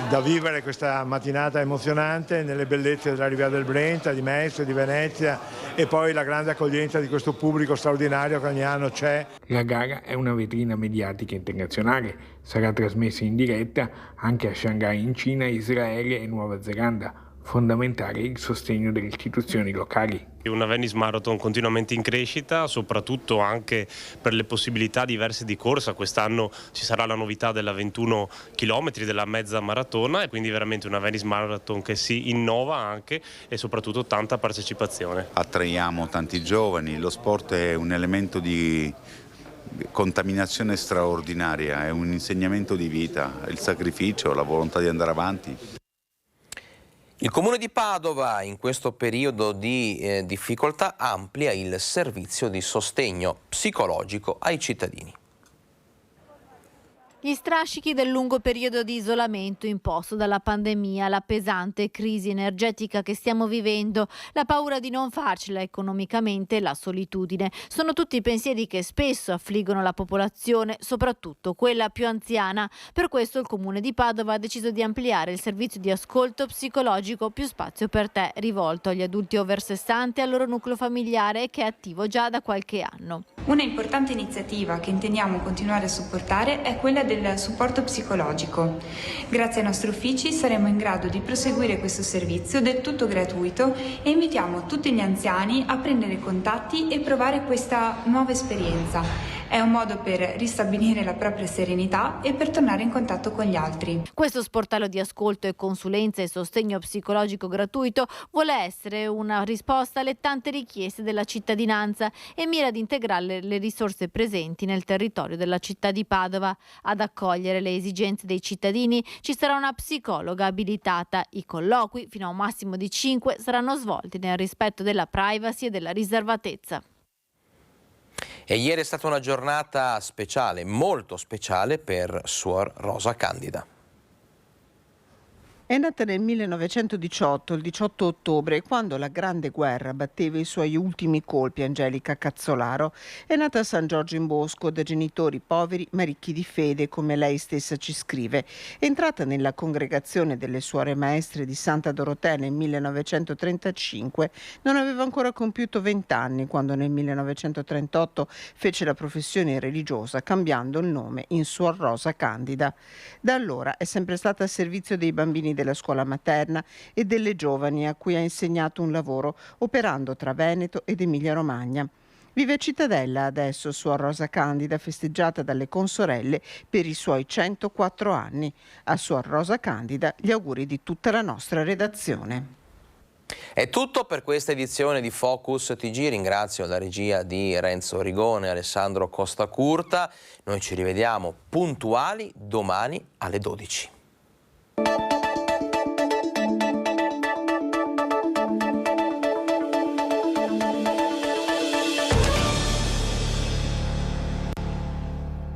da vivere questa mattinata emozionante nelle bellezze della Riviera del Brenta, di Mestre, di Venezia e poi la grande accoglienza di questo pubblico straordinario che ogni anno c'è. La gara è una vetrina mediatica internazionale, sarà trasmessa in diretta anche a Shanghai in Cina, Israele e Nuova Zelanda. fondamentale il sostegno delle istituzioni locali. Una Venice Marathon continuamente in crescita, soprattutto anche per le possibilità diverse di corsa. Quest'anno ci sarà la novità della 21 km, della mezza maratona, e quindi veramente una Venice Marathon che si innova anche e soprattutto tanta partecipazione. Attraiamo tanti giovani, lo sport è un elemento di contaminazione straordinaria, è un insegnamento di vita, il sacrificio, la volontà di andare avanti. Il Comune di Padova in questo periodo di difficoltà amplia il servizio di sostegno psicologico ai cittadini. Gli strascichi del lungo periodo di isolamento imposto dalla pandemia, la pesante crisi energetica che stiamo vivendo, la paura di non farcela economicamente e la solitudine sono tutti pensieri che spesso affliggono la popolazione, soprattutto quella più anziana. Per questo il Comune di Padova ha deciso di ampliare il servizio di ascolto psicologico Più Spazio per Te, rivolto agli adulti over 60 e al loro nucleo familiare, che è attivo già da qualche anno. Una importante iniziativa che intendiamo continuare a supportare è quella del supporto psicologico. Grazie ai nostri uffici saremo in grado di proseguire questo servizio del tutto gratuito e invitiamo tutti gli anziani a prendere contatti e provare questa nuova esperienza. È un modo per ristabilire la propria serenità e per tornare in contatto con gli altri. Questo sportello di ascolto e consulenza e sostegno psicologico gratuito vuole essere una risposta alle tante richieste della cittadinanza e mira ad integrare le risorse presenti nel territorio della città di Padova. Ad accogliere le esigenze dei cittadini ci sarà una psicologa abilitata. I colloqui, fino a un massimo di 5, saranno svolti nel rispetto della privacy e della riservatezza. E ieri è stata una giornata speciale, molto speciale per Suor Rosa Candida. È nata nel 1918, il 18 ottobre, quando la Grande Guerra batteva i suoi ultimi colpi. Angelica Cazzolaro è nata a San Giorgio in Bosco da genitori poveri ma ricchi di fede, come lei stessa ci scrive. È entrata nella congregazione delle suore maestre di Santa Dorotea nel 1935, non aveva ancora compiuto 20 anni quando nel 1938 fece la professione religiosa, cambiando il nome in Suor Rosa Candida. Da allora è sempre stata al servizio dei bambini della scuola materna e delle giovani, a cui ha insegnato un lavoro operando tra Veneto ed Emilia-Romagna. Vive a Cittadella adesso Suor Rosa Candida, festeggiata dalle consorelle per i suoi 104 anni. A Suor Rosa Candida gli auguri di tutta la nostra redazione. È tutto per questa edizione di Focus TG. Ringrazio la regia di Renzo Rigone e Alessandro Costa Curta. Noi ci rivediamo puntuali domani alle 12.